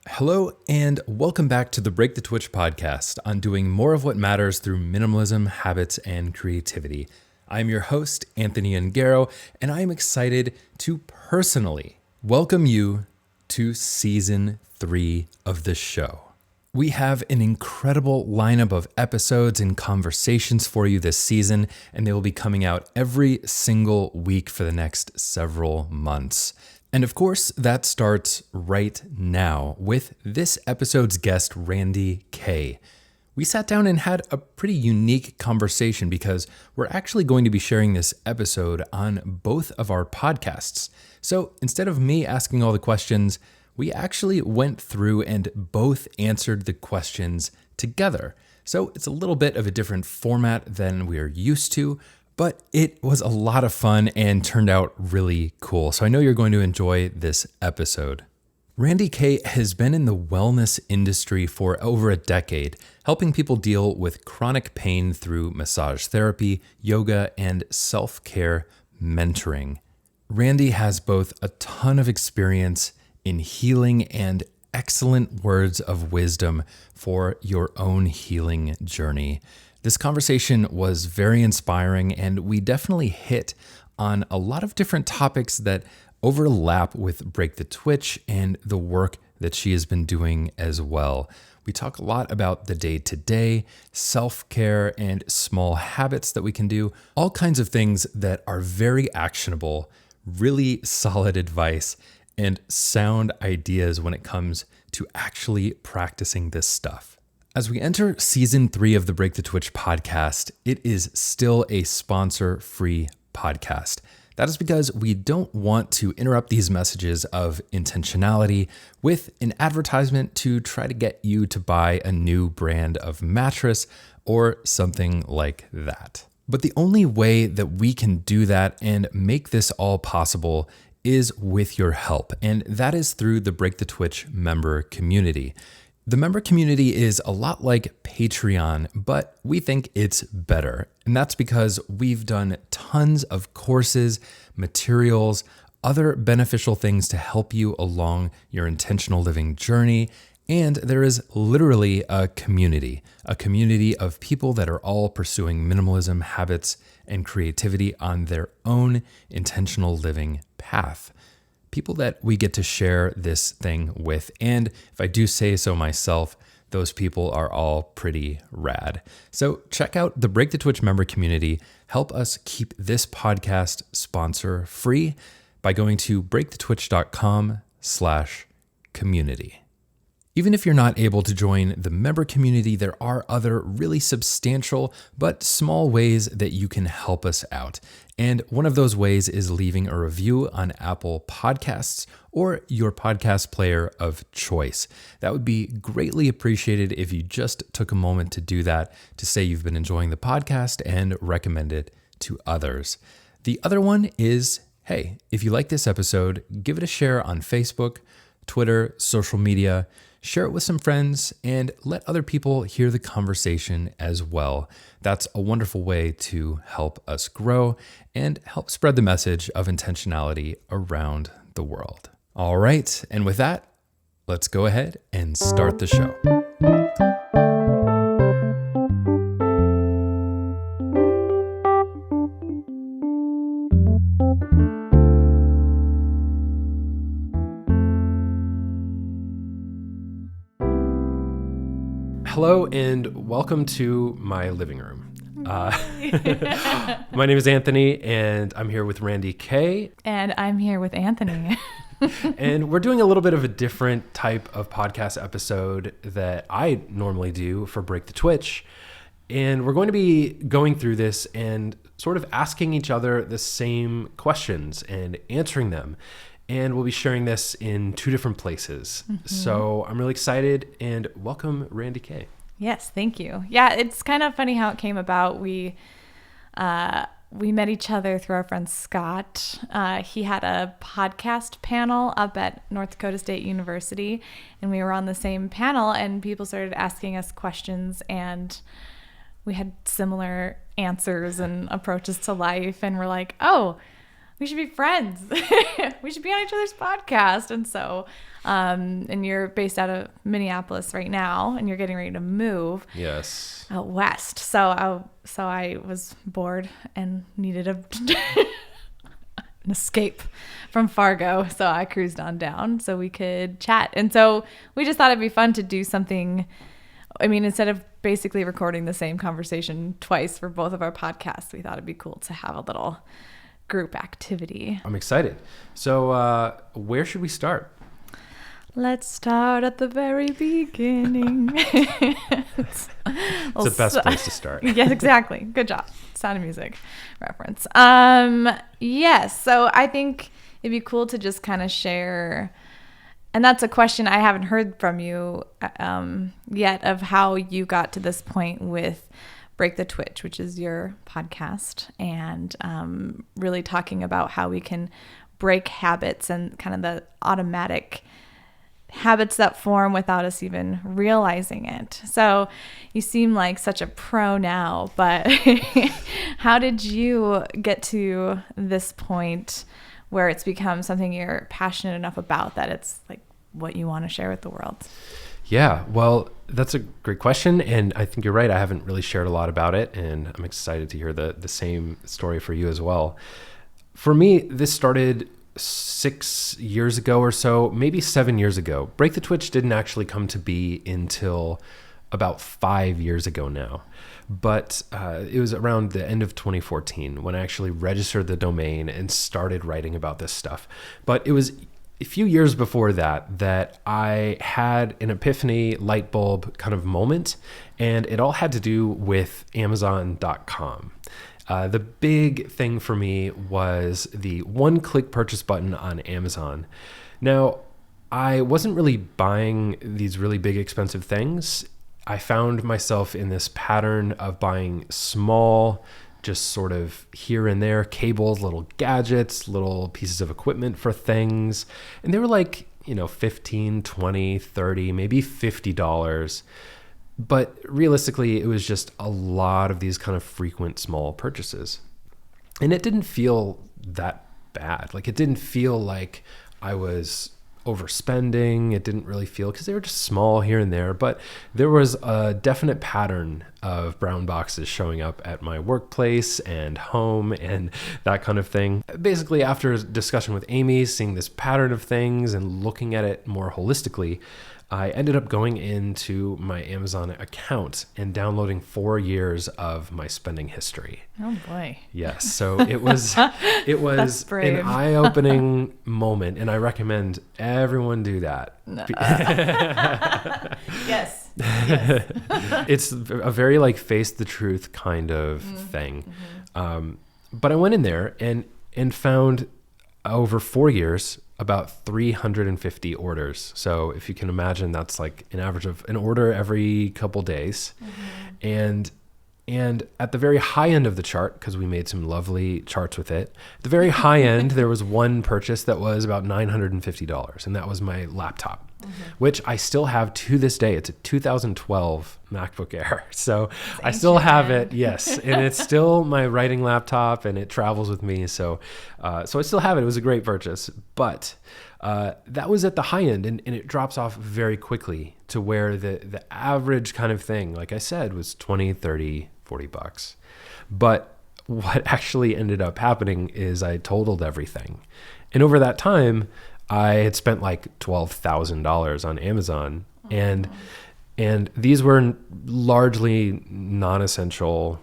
Hello, and welcome back to the Break the Twitch podcast on doing more of what matters through minimalism, habits, and creativity. I'm your host, Anthony Ongaro, and I am excited to personally welcome you to season 3 of the show. We have an incredible lineup of episodes and conversations for you this season, and they will be coming out every single week for the next several months. And of course, that starts right now with this episode's guest, Randi Kay. We sat down and had a pretty unique conversation because we're actually going to be sharing this episode on both of our podcasts. So instead of me asking all the questions, we actually went through and both answered the questions together. So it's a little bit of a different format than we're used to, but it was a lot of fun and turned out really cool. So I know you're going to enjoy this episode. Randi Kay has been in the wellness industry for over a decade, helping people deal with chronic pain through massage therapy, yoga, and self-care mentoring. Randi has both a ton of experience in healing and excellent words of wisdom for your own healing journey. This conversation was very inspiring, and we definitely hit on a lot of different topics that overlap with Break the Twitch and the work that she has been doing as well. We talk a lot about the day-to-day, self-care, and small habits that we can do, all kinds of things that are very actionable, really solid advice, and sound ideas when it comes to actually practicing this stuff. As we enter season 3 of the Break the Twitch podcast, it is still a sponsor-free podcast. That is because we don't want to interrupt these messages of intentionality with an advertisement to try to get you to buy a new brand of mattress or something like that. But the only way that we can do that and make this all possible is with your help, and that is through the Break the Twitch member community. The member community is a lot like Patreon, but we think it's better. And that's because we've done tons of courses, materials, other beneficial things to help you along your intentional living journey. And there is literally a community of people that are all pursuing minimalism, habits, and creativity on their own intentional living path. People that we get to share this thing with. And if I do say so myself, those people are all pretty rad. So check out the Break the Twitch member community. Help us keep this podcast sponsor free by going to breakthetwitch.com/community. Even if you're not able to join the member community, there are other really substantial but small ways that you can help us out. And one of those ways is leaving a review on Apple Podcasts or your podcast player of choice. That would be greatly appreciated if you just took a moment to do that, to say you've been enjoying the podcast and recommend it to others. The other one is, hey, if you like this episode, give it a share on Facebook, Twitter, social media. Share it with some friends and let other people hear the conversation as well. That's a wonderful way to help us grow and help spread the message of intentionality around the world. All right, and with that, let's go ahead and start the show. Hello and welcome to my living room. My name is Anthony and I'm here with Randi Kay. And I'm here with Anthony. And we're doing a little bit of a different type of podcast episode that I normally do for Break the Twitch. And we're going to be going through this and sort of asking each other the same questions and answering them. And we'll be sharing this in 2 different places. Mm-hmm. So I'm really excited and welcome Randi Kay. Yes, thank you. Yeah, it's kind of funny how it came about. We met each other through our friend Scott. He had a podcast panel up at North Dakota State University, and we were on the same panel, and people started asking us questions, and we had similar answers and approaches to life, and we're like, oh, we should be friends. We should be on each other's podcast. And so, and you're based out of Minneapolis right now, and you're getting ready to move. Yes. Out west. So I was bored and needed an escape from Fargo. So I cruised on down so we could chat. And so we just thought it'd be fun to do something. I mean, instead of basically recording the same conversation twice for both of our podcasts, we thought it'd be cool to have a little group activity. I'm excited. So where should we start? Let's start at the very beginning. It's the best place to start. Yes, exactly. Good job. Sound of Music reference. Yes. So I think it'd be cool to just kind of share, and that's a question I haven't heard from you yet, of how you got to this point with Break the Twitch, which is your podcast, and really talking about how we can break habits and kind of the automatic habits that form without us even realizing it. So you seem like such a pro now, but how did you get to this point where it's become something you're passionate enough about that it's like what you want to share with the world? Yeah, well, that's a great question. And I think you're right. I haven't really shared a lot about it. And I'm excited to hear the same story for you as well. For me, this started 6 years ago or so, maybe 7 years ago. Break the Twitch didn't actually come to be until about 5 years ago now. But it was around the end of 2014 when I actually registered the domain and started writing about this stuff. But it was a few years before that I had an epiphany light bulb kind of moment, and it all had to do with Amazon.com. The big thing for me was the one-click purchase button on Amazon. Now, I wasn't really buying these really big expensive things. I found myself in this pattern of buying small, just sort of here and there cables, little gadgets, little pieces of equipment for things. And they were like, $15, $20, $30, maybe $50. But realistically, it was just a lot of these kind of frequent small purchases. And it didn't feel that bad. Like, it didn't feel like I was overspending. It didn't really feel, because they were just small here and there. But there was a definite pattern of brown boxes showing up at my workplace and home and that kind of thing. Basically, after a discussion with Amy, seeing this pattern of things and looking at it more holistically, I ended up going into my Amazon account and downloading 4 years of my spending history. Oh boy. Yes. So it was an eye-opening moment, and I recommend everyone do that. No. Yes. It's a very like face the truth kind of thing. But I went in there and found over 4 years about 350 orders. So if you can imagine, that's like an average of an order every couple days. And at the very high end of the chart, because we made some lovely charts with it, at the very high end, there was one purchase that was about $950, and that was my laptop, which I still have to this day. It's a 2012 MacBook Air. So I still have it, yes. And it's still my writing laptop, and it travels with me. So I still have it. It was a great purchase. But that was at the high end, and it drops off very quickly to where the average kind of thing, like I said, was 20, 30, 40 bucks. But what actually ended up happening is I totaled everything. And over that time, I had spent like $12,000 on Amazon, and these were largely non-essential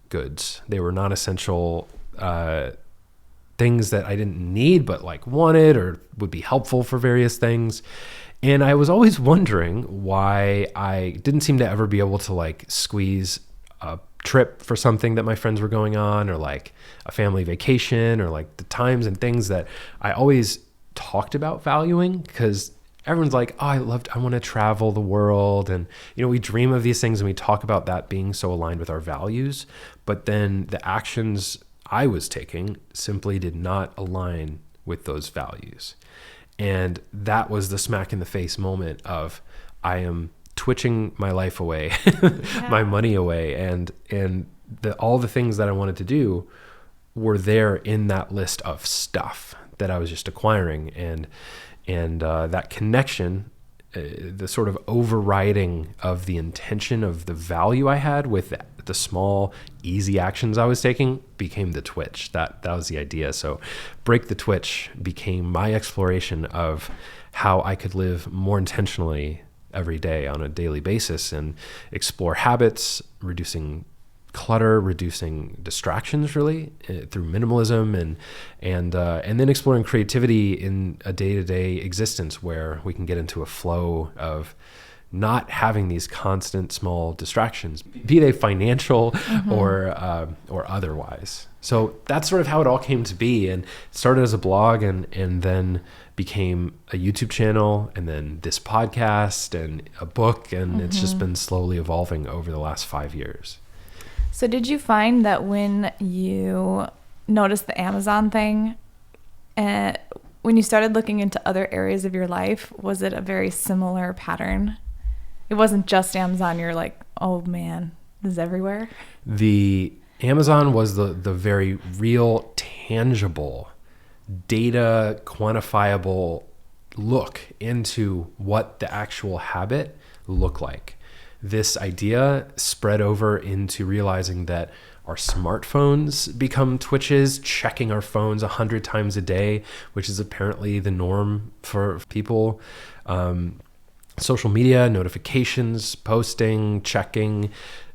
goods. They were non-essential things that I didn't need, but like wanted or would be helpful for various things. And I was always wondering why I didn't seem to ever be able to like squeeze a trip for something that my friends were going on, or like a family vacation, or like the times and things that I always talked about valuing, because everyone's like, oh, I want to travel the world. And, we dream of these things and we talk about that being so aligned with our values. But then the actions I was taking simply did not align with those values. And that was the smack in the face moment of, I am twitching my life away, my money away. And all the things that I wanted to do were there in that list of stuff that I was just acquiring. And that connection, the sort of overriding of the intention of the value I had with the small, easy actions I was taking became the twitch. That was the idea. So Break the Twitch became my exploration of how I could live more intentionally every day on a daily basis and explore habits, reducing clutter, reducing distractions really through minimalism, and then exploring creativity in a day-to-day existence where we can get into a flow of not having these constant small distractions, be they financial or otherwise. So that's sort of how it all came to be, and it started as a blog and then became a YouTube channel, and then this podcast and a book, and it's just been slowly evolving over the last 5 years. So did you find that when you noticed the Amazon thing, when you started looking into other areas of your life, was it a very similar pattern? It wasn't just Amazon. You're like, oh man, this is everywhere. The Amazon was the very real, tangible, data quantifiable look into what the actual habit looked like. This idea spread over into realizing that our smartphones become twitches, checking our phones 100 times a day, which is apparently the norm for people. Social media, notifications, posting, checking.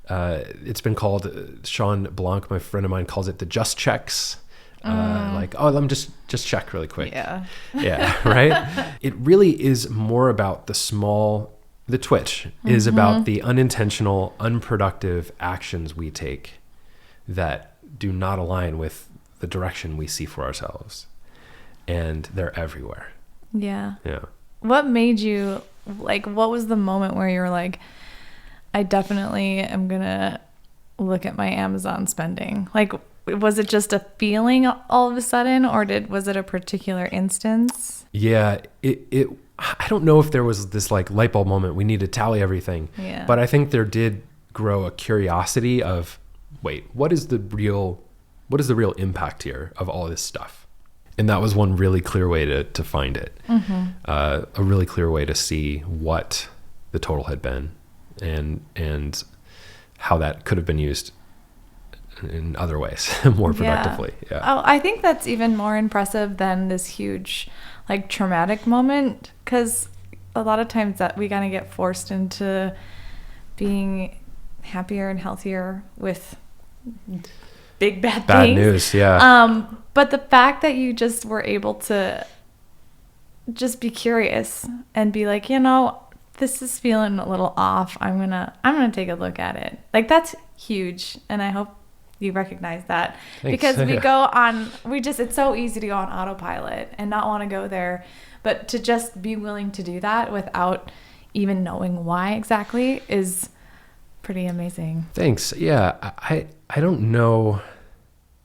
It's been called, Sean Blanc, my friend of mine, calls it the just checks. Like, oh, let me just check really quick. Yeah. Yeah, right? It really is more about the twitch is about the unintentional, unproductive actions we take that do not align with the direction we see for ourselves. And they're everywhere. Yeah. Yeah. What made you, what was the moment where you were like, I definitely am going to look at my Amazon spending? Was it just a feeling all of a sudden, or was it a particular instance? Yeah, I don't know if there was this light bulb moment, we need to tally everything. Yeah. But I think there did grow a curiosity of, wait, what is the real impact here of all this stuff? And that was one really clear way to find it. A really clear way to see what the total had been and how that could have been used in other ways more productively. Yeah. Oh, I think that's even more impressive than this huge traumatic moment, because a lot of times that we kind of get forced into being happier and healthier with big bad things. News. Yeah. But the fact that you just were able to just be curious and be like, this is feeling a little off. I'm gonna take a look at it. That's huge, and I hope you recognize that. Thanks. Because it's so easy to go on autopilot and not want to go there, but to just be willing to do that without even knowing why exactly is pretty amazing. Thanks. Yeah. I don't know.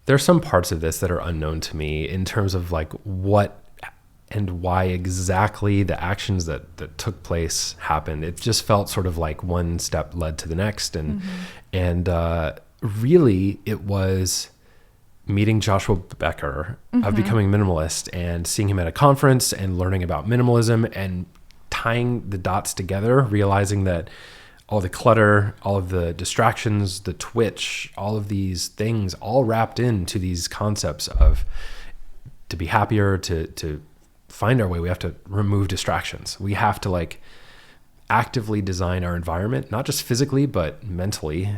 There's some parts of this that are unknown to me in terms of what and why exactly the actions that took place happened. It just felt sort of like one step led to the next. And really it was meeting Joshua Becker of Becoming Minimalist and seeing him at a conference and learning about minimalism and tying the dots together, realizing that all the clutter, all of the distractions, the twitch, all of these things all wrapped into these concepts of to be happier, to find our way, we have to remove distractions. We have to actively design our environment, not just physically, but mentally,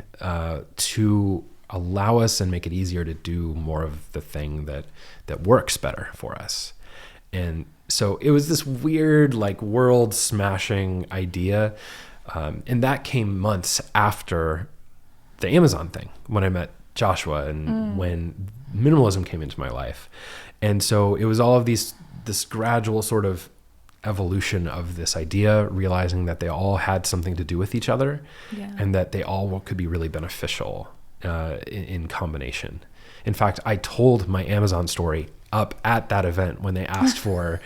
to allow us and make it easier to do more of the thing that works better for us. And so it was this weird, world smashing idea. And that came months after the Amazon thing, when I met Joshua and when minimalism came into my life. And so it was all of this gradual sort of evolution of this idea, realizing that they all had something to do with each other, and that they all could be really beneficial in combination. In fact, I told my Amazon story up at that event when they asked for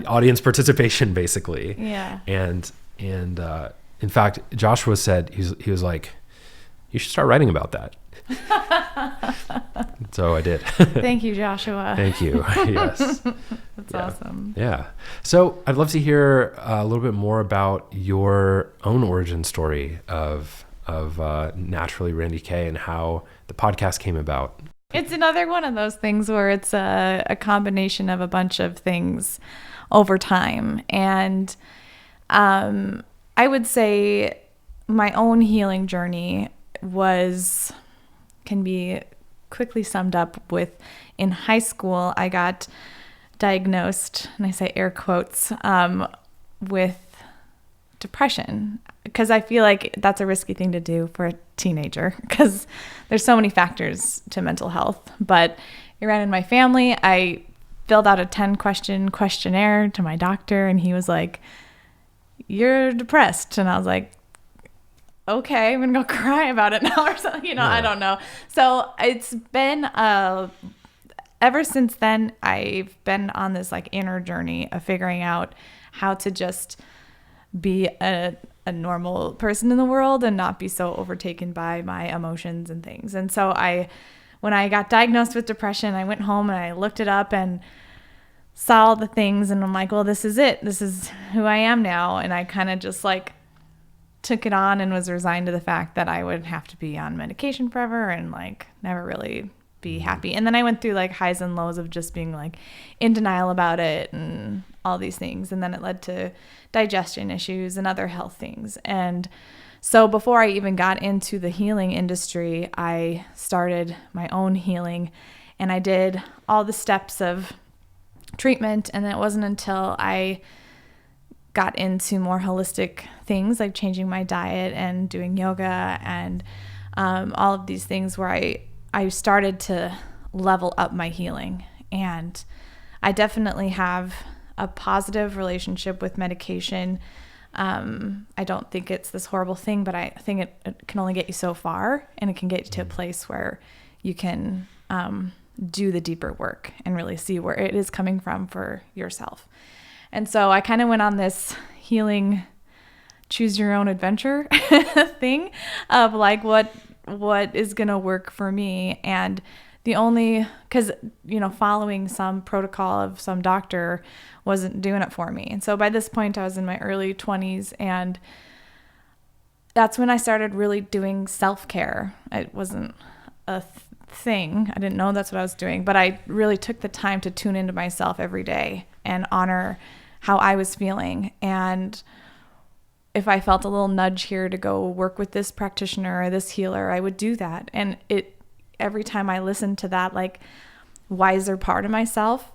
audience participation, basically. Yeah. And in fact, Joshua said, he was like, you should start writing about that. So I did. Thank you, Joshua. Thank you. Yes. That's awesome. Yeah. So I'd love to hear a little bit more about your own origin story of Naturally Randi Kay and how the podcast came about. It's another one of those things where it's a combination of a bunch of things over time. And I would say my own healing journey can be quickly summed up with, in high school, I got diagnosed, and I say air quotes, with depression, because I feel like that's a risky thing to do for a teenager, because there's so many factors to mental health. But it ran in my family. I filled out a 10-question questionnaire to my doctor, and he was like, "You're depressed." And I was like, okay, I'm gonna go cry about it now or something, Yeah. I don't know. So it's been ever since then, I've been on this like inner journey of figuring out how to just be a normal person in the world and not be so overtaken by my emotions and things. And so when I got diagnosed with depression, I went home and I looked it up and saw all the things, and I'm like, well, this is it. This is who I am now. And I kind of just like took it on and was resigned to the fact that I would have to be on medication forever and like never really be happy. And then I went through like highs and lows of just being like in denial about it and all these things. And then it led to digestion issues and other health things. And so before I even got into the healing industry, I started my own healing, and I did all the steps of treatment. And then it wasn't until I got into more holistic things like changing my diet and doing yoga and all of these things where I started to level up my healing. And I definitely have a positive relationship with medication. I don't think it's this horrible thing, but I think it can only get you so far, and it can get you to a place where you can do the deeper work and really see where it is coming from for yourself. And so I kind of went on this healing, choose your own adventure thing of like what is going to work for me. And because, following some protocol of some doctor wasn't doing it for me. And so by this point I was in my early 20s, and that's when I started really doing self-care. It wasn't a thing. I didn't know that's what I was doing, but I really took the time to tune into myself every day and honor how I was feeling. And if I felt a little nudge here to go work with this practitioner or this healer, I would do that. And every time I listened to that like wiser part of myself,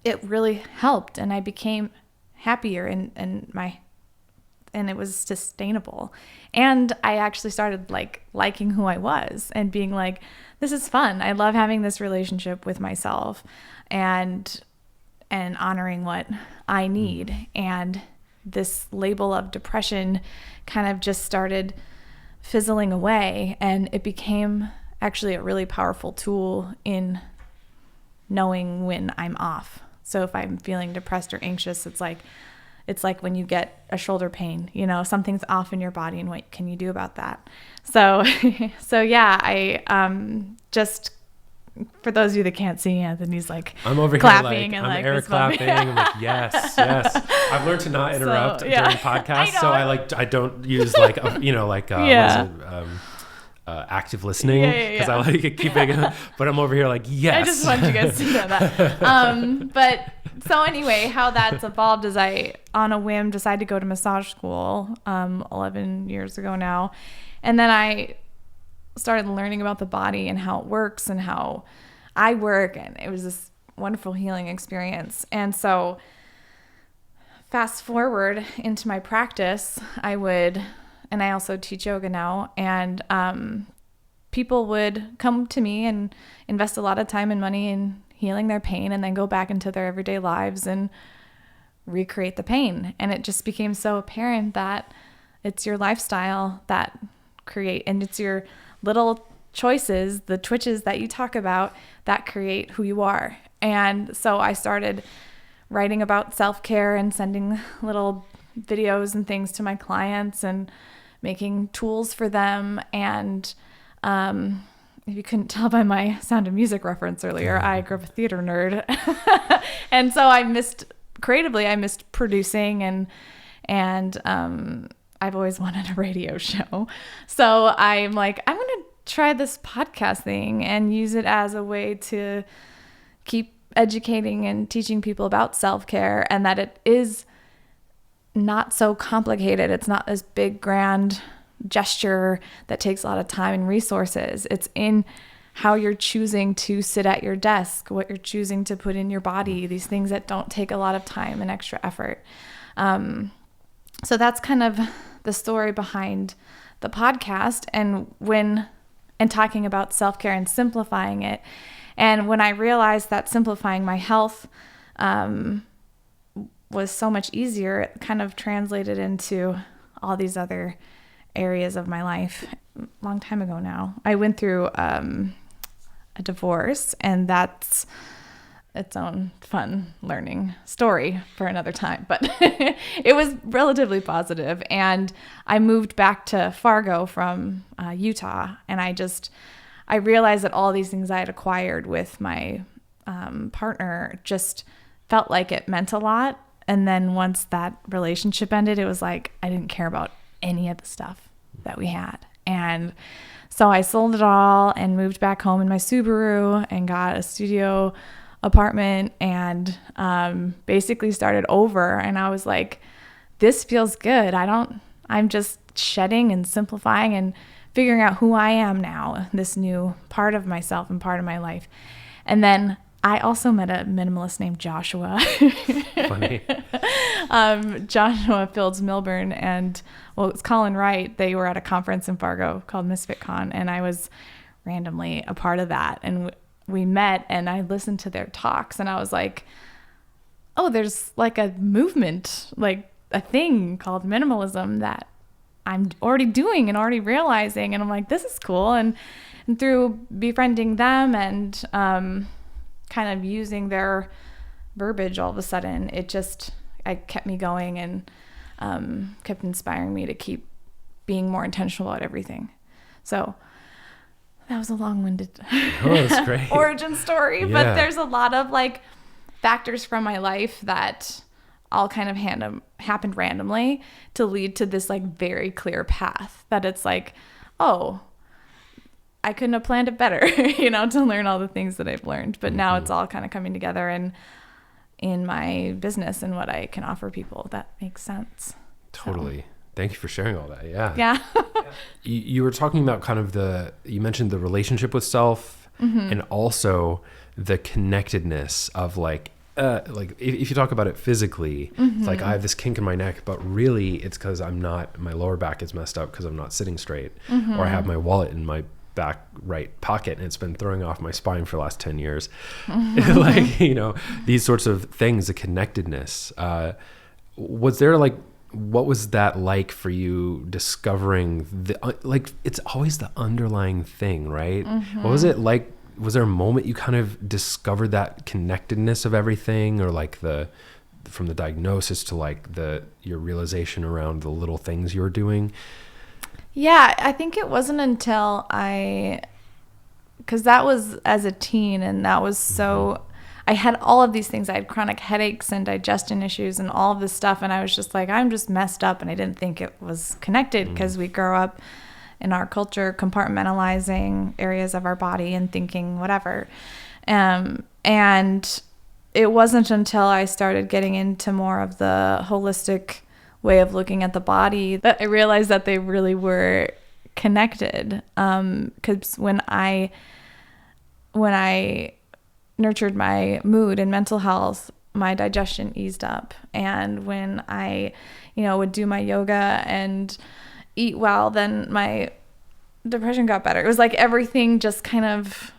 it really helped, and I became happier and it was sustainable. And I actually started like liking who I was and being like, this is fun. I love having this relationship with myself and honoring what I need. And this label of depression kind of just started fizzling away, and it became actually a really powerful tool in knowing when I'm off. So if I'm feeling depressed or anxious, it's like when you get a shoulder pain, something's off in your body, and what can you do about that? So yeah, I just, for those of you that can't see, Anthony's like I'm over clapping here and I'm like air clapping. I'm like, yes. I've learned to not interrupt during podcasts, so I don't use what is it? Active listening, because I like it keeping it, but I'm over here like, yes. I just want you guys to know that. But so anyway, how that's evolved is I, on a whim, decided to go to massage school 11 years ago now. And then I started learning about the body and how it works and how I work. And it was this wonderful healing experience. And so fast forward into my practice, and I also teach yoga now, and people would come to me and invest a lot of time and money in healing their pain, and then go back into their everyday lives and recreate the pain. And it just became so apparent that it's your lifestyle that create, and it's your little choices, the twitches that you talk about, that create who you are. And so I started writing about self-care and sending little videos and things to my clients and making tools for them. And if you couldn't tell by my Sound of Music reference earlier, I grew up a theater nerd. And so I missed producing, and I've always wanted a radio show. So I'm like, I'm going to try this podcast thing and use it as a way to keep educating and teaching people about self-care, and that it is not so complicated. It's not this big grand gesture that takes a lot of time and resources. It's in how you're choosing to sit at your desk, what you're choosing to put in your body, these things that don't take a lot of time and extra effort. So that's kind of the story behind the podcast, and talking about self-care and simplifying it. And when I realized that simplifying my health was so much easier, it kind of translated into all these other areas of my life. A long time ago now, I went through a divorce, and that's its own fun learning story for another time, but it was relatively positive. And I moved back to Fargo from Utah, and I realized that all these things I had acquired with my partner just felt like it meant a lot. And then once that relationship ended, it was like I didn't care about any of the stuff that we had. And so I sold it all and moved back home in my Subaru and got a studio apartment, and basically started over. And I was like, this feels good. I'm just shedding and simplifying and figuring out who I am now, this new part of myself and part of my life. And then I also met a minimalist named Joshua. Funny. Joshua Fields Milburn, and it's Colin Wright. They were at a conference in Fargo called MisfitCon, and I was randomly a part of that. And we met, and I listened to their talks, and I was like, oh, there's like a movement, like a thing called minimalism that I'm already doing and already realizing. And I'm like, this is cool. And through befriending them and kind of using their verbiage, all of a sudden, it kept me going and kept inspiring me to keep being more intentional about everything. So that was a long-winded that's great. origin story, Yeah. but there's a lot of like factors from my life that all kind of happened randomly to lead to this like very clear path that it's like, oh, I couldn't have planned it better, to learn all the things that I've learned. But now it's all kind of coming together in my business and what I can offer people. That makes sense. Totally. So. Thank you for sharing all that. Yeah. Yeah. You were talking about kind of you mentioned the relationship with self, and also the connectedness of like if you talk about it physically, it's like I have this kink in my neck, but really it's because my lower back is messed up because I'm not sitting straight, or I have my wallet in my back right pocket and it's been throwing off my spine for the last 10 years. Like, these sorts of things, the connectedness. Was there what was that like for you discovering it's always the underlying thing, right? What was it like? Was there a moment you kind of discovered that connectedness of everything, or like from the diagnosis to your realization around the little things you were doing? Yeah, I think it wasn't until because that was as a teen, and that was so, I had all of these things. I had chronic headaches and digestion issues and all of this stuff, and I was just like, I'm just messed up, and I didn't think it was connected because we grow up in our culture compartmentalizing areas of our body and thinking whatever. And it wasn't until I started getting into more of the holistic way of looking at the body that I realized that they really were connected. Because when I nurtured my mood and mental health, my digestion eased up. And when I, would do my yoga and eat well, then my depression got better. It was like everything just kind of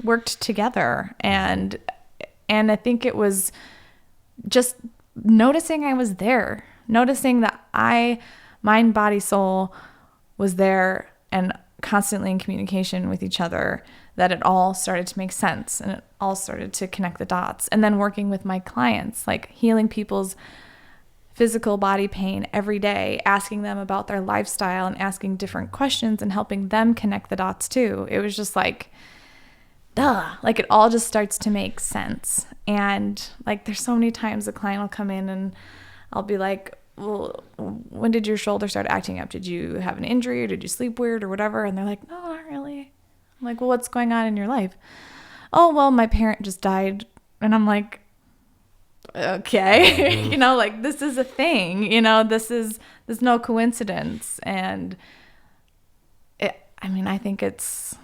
worked together. And I think it was just noticing I was there, noticing that mind, body, soul was there and constantly in communication with each other, that it all started to make sense and it all started to connect the dots. And then working with my clients, like healing people's physical body pain every day, asking them about their lifestyle and asking different questions and helping them connect the dots too. It was just like, duh, like it all just starts to make sense. And like there's so many times a client will come in and I'll be like, well, when did your shoulder start acting up? Did you have an injury or did you sleep weird or whatever? And they're like, no, not really. I'm like, well, what's going on in your life? Oh, well, my parent just died. And I'm like, okay, you know, like this is a thing, you know, there's no coincidence. And I think it's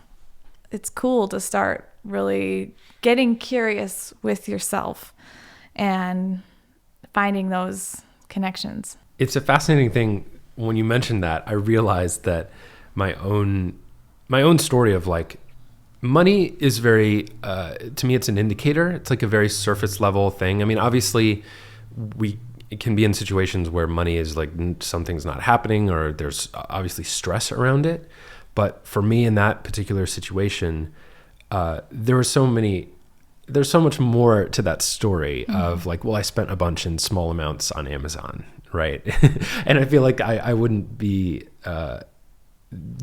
cool to start really getting curious with yourself and finding those connections. It's a fascinating thing. When you mentioned that, I realized that my own story of like, money is very, to me, it's an indicator. It's like a very surface level thing. I mean, obviously it can be in situations where money is like something's not happening or there's obviously stress around it. But for me in that particular situation, there's so much more to that story of like, well, I spent a bunch in small amounts on Amazon, right? And I feel like I wouldn't be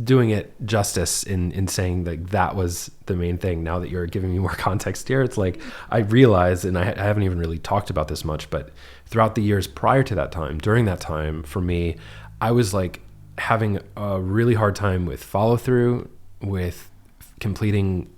doing it justice in saying like that was the main thing. Now that you're giving me more context here, it's like I realized, and I haven't even really talked about this much, but throughout the years prior to that time, during that time, for me, I was like having a really hard time with follow through, with completing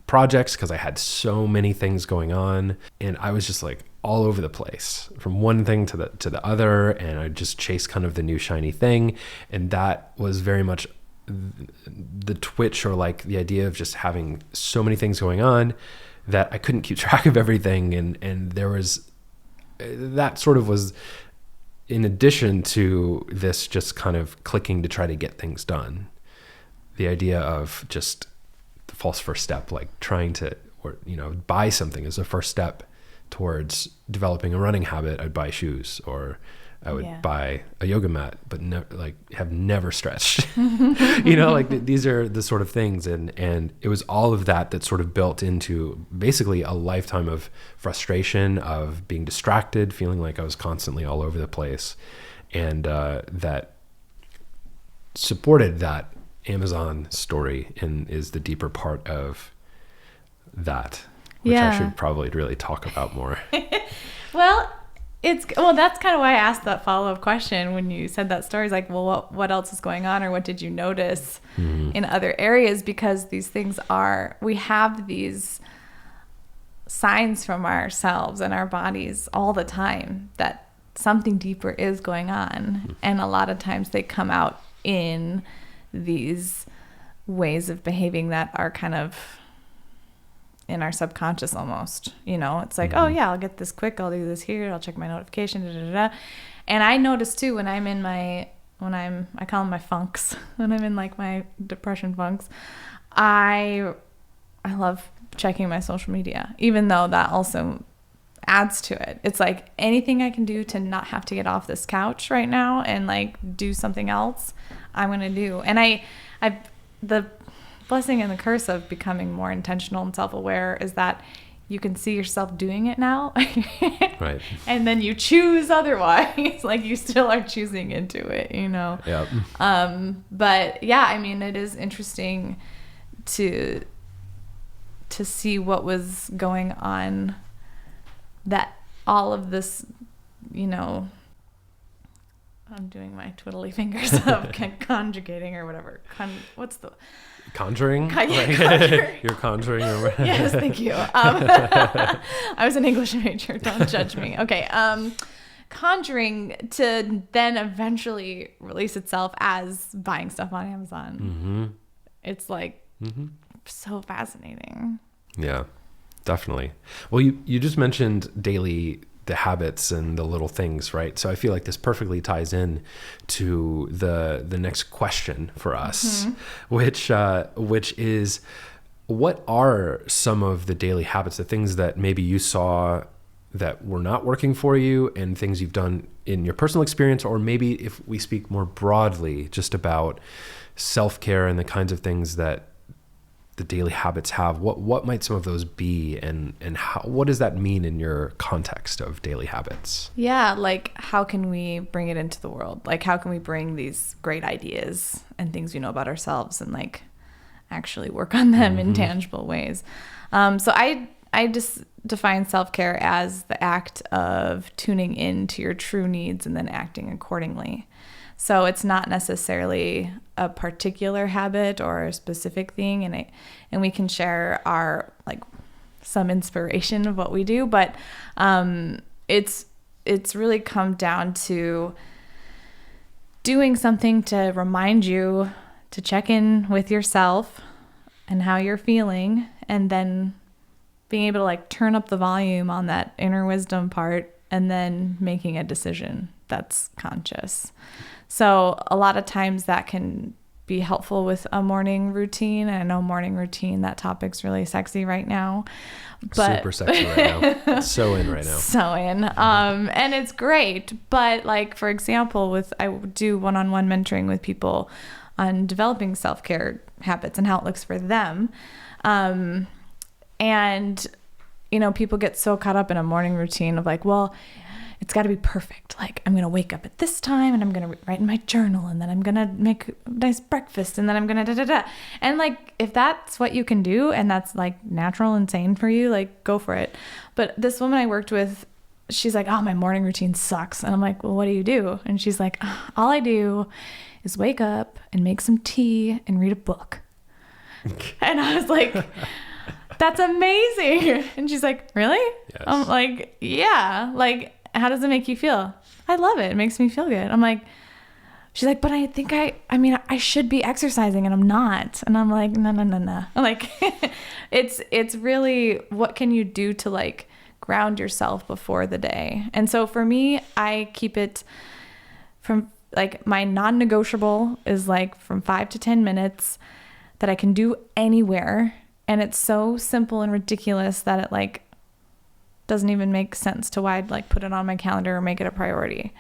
projects because I had so many things going on, and I was just like all over the place from one thing to the other, and I just chased kind of the new shiny thing. And that was very much the twitch, or like the idea of just having so many things going on that I couldn't keep track of everything. And there was, that sort of was in addition to this just kind of clicking to try to get things done. The idea of just the false first step, like trying to, or, you know, buy something as a first step towards developing a running habit. I'd buy shoes, or I would buy a yoga mat, but have never stretched. You know, like these are the sort of things. And it was all of that sort of built into basically a lifetime of frustration, of being distracted, feeling like I was constantly all over the place. And that supported that Amazon story and is the deeper part of that, which I should probably really talk about more. Well, that's kind of why I asked that follow-up question when you said that story. It's like, well, what else is going on, or what did you notice in other areas? Because these things we have these signs from ourselves and our bodies all the time that something deeper is going on. And a lot of times they come out in these ways of behaving that are kind of in our subconscious almost, you know. It's like, oh yeah, I'll get this quick, I'll do this here, I'll check my notification, And I notice too, when I'm in I call them my funks, when I'm in like my depression funks, I love checking my social media, even though that also adds to it. It's like anything I can do to not have to get off this couch right now and like do something else, I'm going to do. And the blessing and the curse of becoming more intentional and self-aware is that you can see yourself doing it now. Right. And then you choose otherwise. Like you still are choosing into it, you know? Yeah. But yeah, I mean, it is interesting to see what was going on, that all of this, you know, I'm doing my twiddly fingers of conjugating or whatever. What's the... Conjuring? Conjuring. You're conjuring? Yes, thank you. I was an English major. Don't judge me. Okay. Conjuring to then eventually release itself as buying stuff on Amazon. Mm-hmm. It's like so fascinating. Yeah, definitely. Well, you just mentioned the habits and the little things, right? So I feel like this perfectly ties in to the next question for us, which is, what are some of the daily habits, the things that maybe you saw that were not working for you, and things you've done in your personal experience, or maybe if we speak more broadly just about self-care and the kinds of things that the daily habits have, what might some of those be, and what does that mean in your context of daily habits? Yeah, like how can we bring it into the world? Like how can we bring these great ideas and things we know about ourselves and like actually work on them in tangible ways? So I just define self-care as the act of tuning in to your true needs and then acting accordingly. So it's not necessarily a particular habit or a specific thing, and we can share our like some inspiration of what we do, but it's really come down to doing something to remind you to check in with yourself and how you're feeling, and then being able to like turn up the volume on that inner wisdom part, and then making a decision that's conscious. So a lot of times that can be helpful with a morning routine. And I know morning routine, that topic's really sexy right now. But super sexy right now. So in right now. So in. And it's great. But like, for example, I do one-on-one mentoring with people on developing self-care habits and how it looks for them. And, you know, people get so caught up in a morning routine of like, well, it's got to be perfect. Like, I'm going to wake up at this time and I'm going to write in my journal, and then I'm going to make a nice breakfast, and then I'm going to da-da-da. And like, if that's what you can do and that's like natural and sane for you, like go for it. But this woman I worked with, she's like, oh, my morning routine sucks. And I'm like, well, what do you do? And she's like, all I do is wake up and make some tea and read a book. And I was like, that's amazing. And she's like, really? Yes. I'm like, yeah. Like, how does it make you feel? I love it. It makes me feel good. I'm like, she's like, but I think I should be exercising and I'm not. And I'm like, no. I'm like, it's really, what can you do to like ground yourself before the day? And so for me, I keep it from like, my non-negotiable is like from 5 to 10 minutes that I can do anywhere. And it's so simple and ridiculous that it like doesn't even make sense to why I'd like put it on my calendar or make it a priority.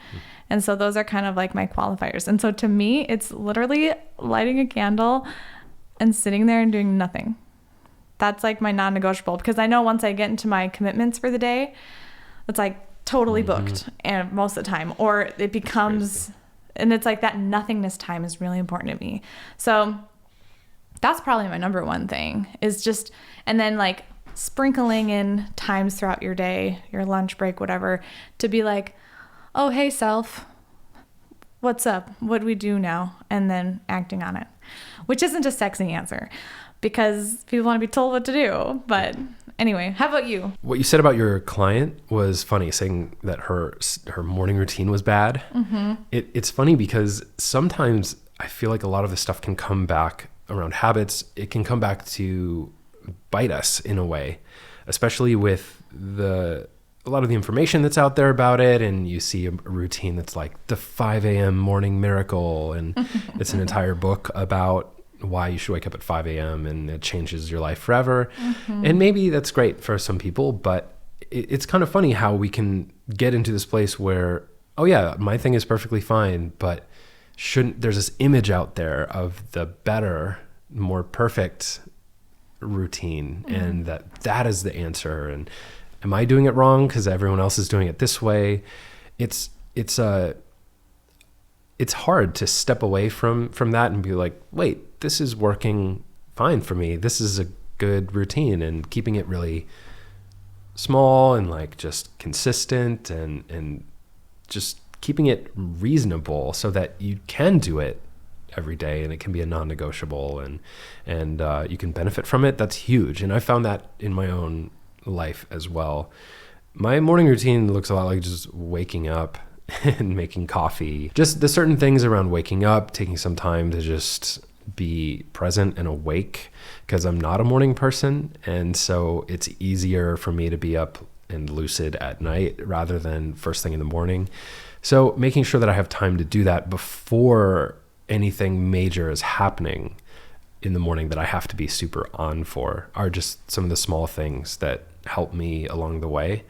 And so those are kind of like my qualifiers. And so to me, it's literally lighting a candle and sitting there and doing nothing. That's like my non-negotiable, because I know once I get into my commitments for the day, it's like totally booked, and most of the time, or it becomes, and it's like that nothingness time is really important to me. So that's probably my number one thing, is just, and then like sprinkling in times throughout your day, your lunch break, whatever, to be like, oh, hey self, what's up? What do we do now? And then acting on it, which isn't a sexy answer because people want to be told what to do. But anyway, how about you? What you said about your client was funny, saying that her morning routine was bad. It's funny because sometimes I feel like a lot of this stuff can come back around habits. It can come back to bite us in a way, especially with a lot of the information that's out there about it. And you see a routine that's like the 5 a.m. morning miracle, and it's an entire book about why you should wake up at 5 a.m. and it changes your life forever. And maybe that's great for some people, but it's kind of funny how we can get into this place where, oh yeah, my thing is perfectly fine, but there's this image out there of the better, more perfect routine, and that is the answer. And am I doing it wrong because everyone else is doing it this way? It's hard to step away from that and be like, wait, this is working fine for me. This is a good routine, and keeping it really small and like just consistent and just keeping it reasonable so that you can do it every day and it can be a non-negotiable, and you can benefit from it. That's huge. And I found that in my own life as well. My morning routine looks a lot like just waking up and making coffee. Just the certain things around waking up, taking some time to just be present and awake, because I'm not a morning person. And so it's easier for me to be up and lucid at night rather than first thing in the morning. So making sure that I have time to do that before anything major is happening in the morning that I have to be super on for are just some of the small things that help me along the way.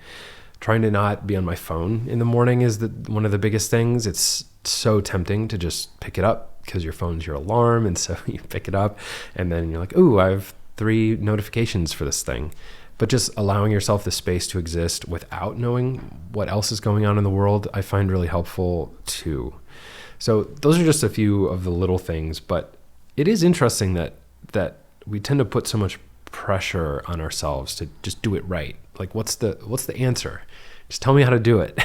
Trying to not be on my phone in the morning is one of the biggest things. It's so tempting to just pick it up because your phone's your alarm, and so you pick it up and then you're like, ooh, I have 3 notifications for this thing. But just allowing yourself the space to exist without knowing what else is going on in the world, I find really helpful too. So those are just a few of the little things, but it is interesting that we tend to put so much pressure on ourselves to just do it right. Like, what's the answer? Just tell me how to do it,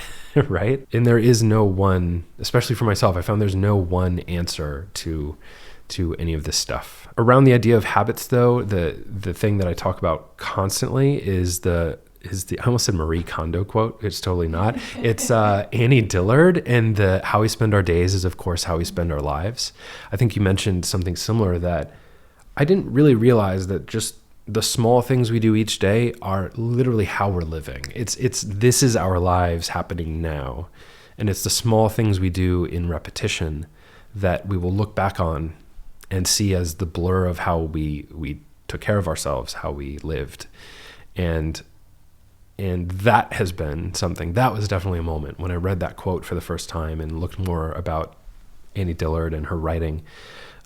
right? And there is no one, especially for myself, I found there's no one answer to any of this stuff. Around the idea of habits, though, the thing that I talk about constantly is the I almost said Marie Kondo quote. It's totally not. It's Annie Dillard, and the how we spend our days is, of course, how we spend our lives. I think you mentioned something similar, that I didn't really realize that just the small things we do each day are literally how we're living. This is our lives happening now. And it's the small things we do in repetition that we will look back on and see as the blur of how we took care of ourselves, how we lived. And that has been something, that was definitely a moment when I read that quote for the first time and looked more about Annie Dillard and her writing.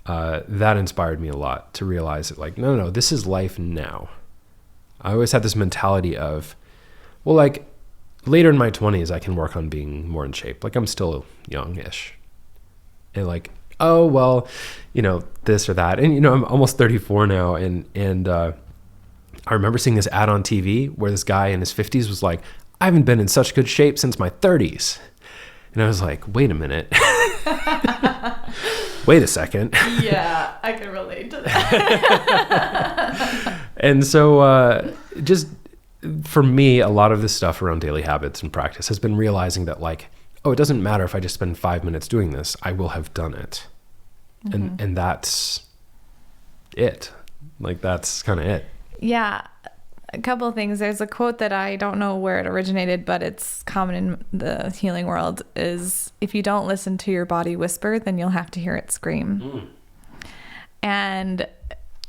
That inspired me a lot to realize that, like, no, this is life now. I always had this mentality of, well, like, later in my 20s, I can work on being more in shape. Like, I'm still youngish. And like, oh, well, this or that. And, I'm almost 34 now. And I remember seeing this ad on TV where this guy in his 50s was like, I haven't been in such good shape since my 30s. And I was like, wait a minute. Wait a second. Yeah, I can relate to that. And so just for me, a lot of this stuff around daily habits and practice has been realizing that, like, oh, it doesn't matter if I just spend 5 minutes doing this, I will have done it. Mm-hmm. And that's it. Like, that's kind of it. Yeah. A couple of things. There's a quote that I don't know where it originated, but it's common in the healing world, is if you don't listen to your body whisper, then you'll have to hear it scream. Mm. And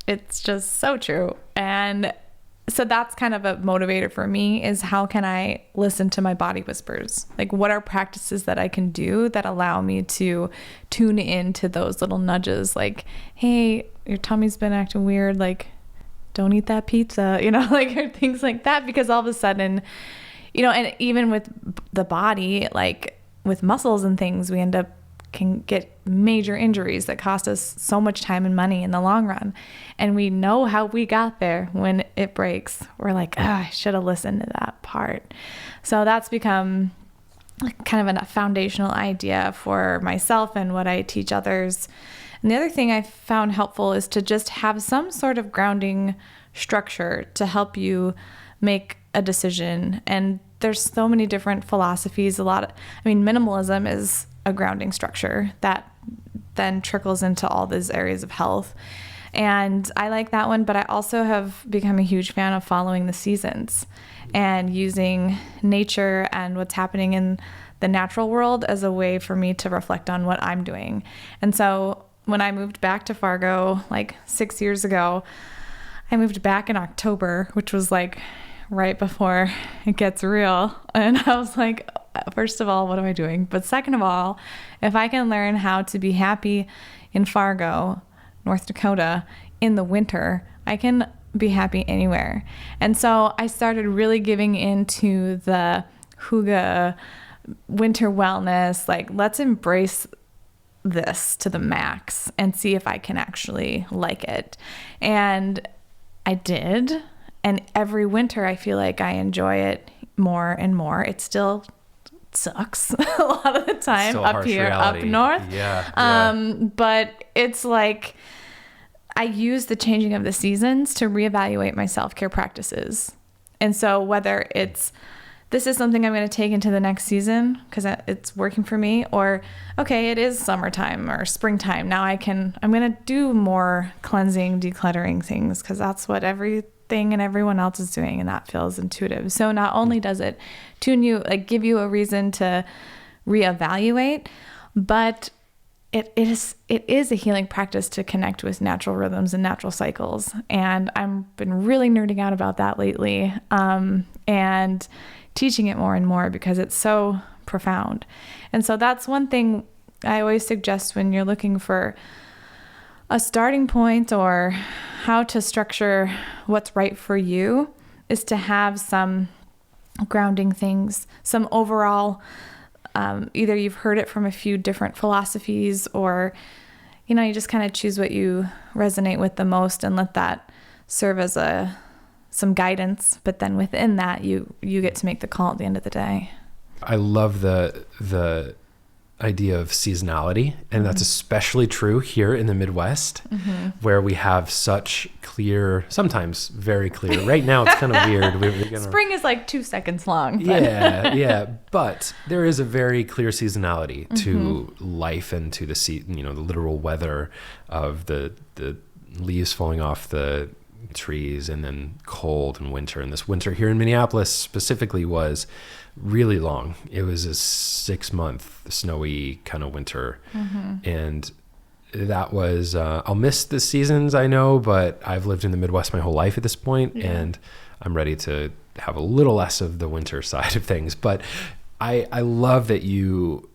it's just so true. And so that's kind of a motivator for me, is how can I listen to my body whispers? Like, what are practices that I can do that allow me to tune into those little nudges? Like, hey, your tummy's been acting weird. Like, don't eat that pizza, like, or things like that, because all of a sudden, and even with the body, like with muscles and things, we can get major injuries that cost us so much time and money in the long run. And we know how we got there when it breaks. We're like, I should have listened to that part. So that's become kind of a foundational idea for myself and what I teach others. And the other thing I found helpful is to just have some sort of grounding structure to help you make a decision. And there's so many different philosophies. Minimalism is a grounding structure that then trickles into all these areas of health. And I like that one, but I also have become a huge fan of following the seasons and using nature and what's happening in the natural world as a way for me to reflect on what I'm doing. And so when I moved back to Fargo, like 6 years ago, I moved back in October, which was like right before it gets real. And I was like, first of all, what am I doing? But second of all, if I can learn how to be happy in Fargo, North Dakota, in the winter, I can be happy anywhere. And so I started really giving into the hygge, winter wellness, like, let's embrace this to the max and see if I can actually like it. And I did. And every winter I feel like I enjoy it more and more. It still sucks a lot of the time still up here, reality. Up north. Yeah. But it's like I use the changing of the seasons to reevaluate my self-care practices. And so whether it's, this is something I'm going to take into the next season because it's working for me, or, okay, it is summertime or springtime. Now I'm going to do more cleansing, decluttering things because that's what everything and everyone else is doing, and that feels intuitive. So not only does it tune you, like, give you a reason to reevaluate, but it is a healing practice to connect with natural rhythms and natural cycles. And I've been really nerding out about that lately, and teaching it more and more because it's so profound. And so that's one thing I always suggest when you're looking for a starting point or how to structure what's right for you is to have some grounding things, some overall, either you've heard it from a few different philosophies or, you just kind of choose what you resonate with the most and let that serve as some guidance. But then within that, you get to make the call at the end of the day. I love the idea of seasonality, and that's especially true here in the Midwest, where we have such clear, sometimes very clear. Right now, it's kind of weird. Spring is like 2 seconds long. But. Yeah. But there is a very clear seasonality to life and to the literal weather of the leaves falling off the trees, and then cold and winter. And this winter here in Minneapolis specifically was really long. It was a 6-month snowy kind of winter. And that was, I'll miss the seasons, I know, but I've lived in the Midwest my whole life at this point, and I'm ready to have a little less of the winter side of things. But I love that you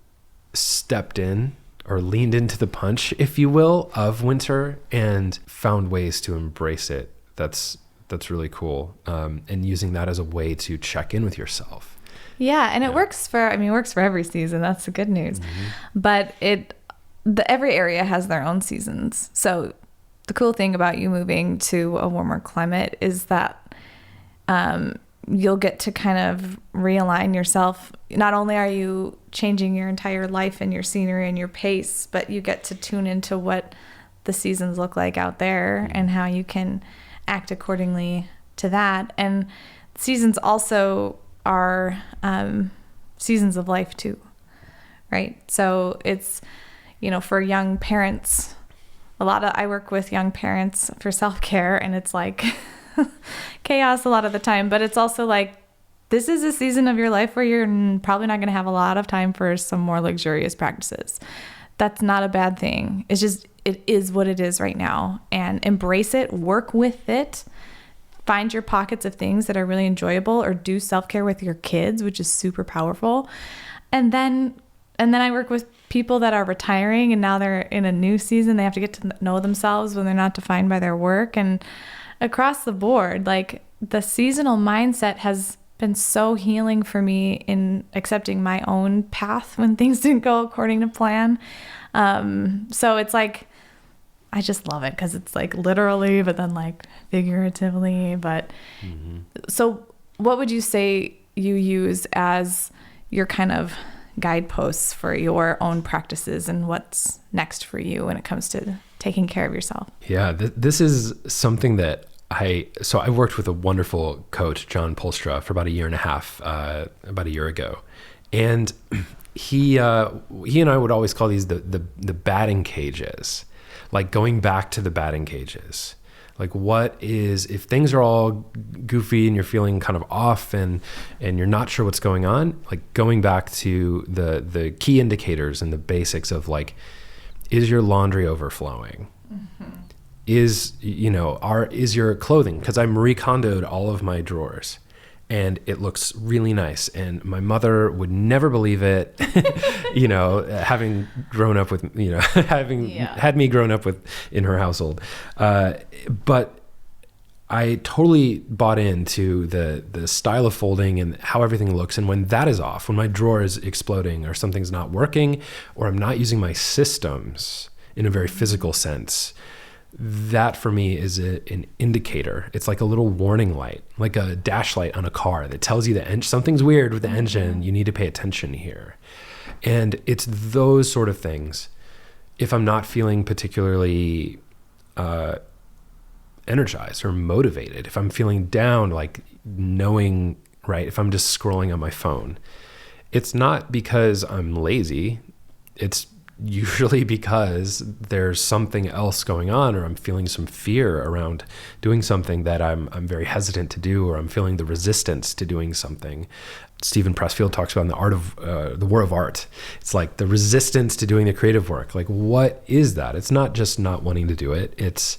stepped in or leaned into the punch, if you will, of winter and found ways to embrace it. That's really cool. And using that as a way to check in with yourself. Yeah, and it works for every season. That's the good news. But every area has their own seasons. So the cool thing about you moving to a warmer climate is that you'll get to kind of realign yourself. Not only are you changing your entire life and your scenery and your pace, but you get to tune into what the seasons look like out there and how you can act accordingly to that. And seasons also are seasons of life too, right? So it's, for young parents, I work with young parents for self-care, and it's like chaos a lot of the time, but it's also like, this is a season of your life where you're probably not going to have a lot of time for some more luxurious practices. That's not a bad thing. It's just, it is what it is right now, and embrace it, work with it. Find your pockets of things that are really enjoyable, or do self-care with your kids, which is super powerful. And then I work with people that are retiring, and now they're in a new season. They have to get to know themselves when they're not defined by their work. And across the board, like, the seasonal mindset has been so healing for me in accepting my own path when things didn't go according to plan. So it's like, I just love it because it's like literally, but then like figuratively. But so what would you say you use as your kind of guideposts for your own practices and what's next for you when it comes to taking care of yourself? Yeah, this is something that I worked with a wonderful coach, John Polstra, for about a year and a half, about a year ago. And he and I would always call these the batting cages. Like, going back to the batting cages, like, if things are all goofy and you're feeling kind of off and you're not sure what's going on, like, going back to the key indicators and the basics of, like, is your laundry overflowing? Is your clothing, because I Marie Kondoed all of my drawers, and it looks really nice. And my mother would never believe it, having grown up with, had me grown up with in her household. But I totally bought into the style of folding and how everything looks. And when that is off, when my drawer is exploding or something's not working, or I'm not using my systems in a very physical sense, that for me is an indicator. It's like a little warning light, like a dash light on a car that tells you that something's weird with the engine. You need to pay attention here. And it's those sort of things. If I'm not feeling particularly energized or motivated, if I'm feeling down, like knowing, right, if I'm just scrolling on my phone, it's not because I'm lazy. It's usually because there's something else going on, or I'm feeling some fear around doing something that I'm very hesitant to do, or I'm feeling the resistance to doing something. Stephen Pressfield talks about in the art of the War of Art. It's like the resistance to doing the creative work. Like, what is that? It's not just not wanting to do it. It's,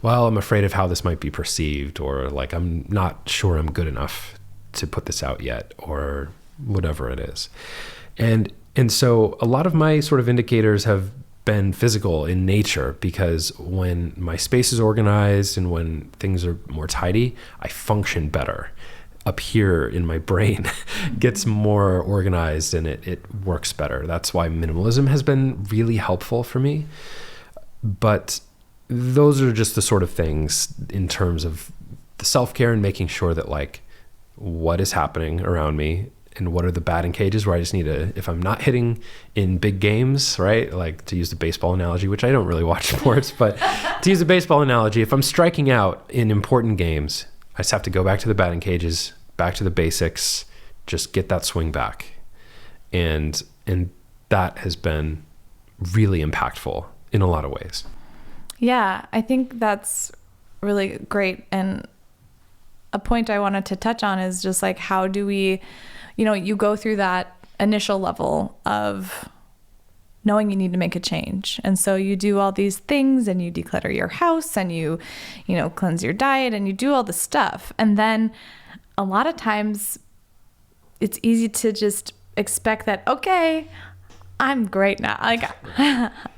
well, I'm afraid of how this might be perceived, or like, I'm not sure I'm good enough to put this out yet, or whatever it is. And so a lot of my sort of indicators have been physical in nature, because when my space is organized and when things are more tidy, I function better. Up here in my brain gets more organized and it works better. That's why minimalism has been really helpful for me. But those are just the sort of things in terms of the self-care and making sure that like what is happening around me and what are the batting cages where I just need to, if I'm not hitting in big games, right? Like to use the baseball analogy, which I don't really watch sports, but to use the baseball analogy, if I'm striking out in important games, I just have to go back to the batting cages, back to the basics, just get that swing back. And that has been really impactful in a lot of ways. Yeah, I think that's really great. And a point I wanted to touch on is just like, how do we, you go through that initial level of knowing you need to make a change. And so you do all these things and you declutter your house and you cleanse your diet and you do all the stuff. And then a lot of times it's easy to just expect that, okay, I'm great now. Like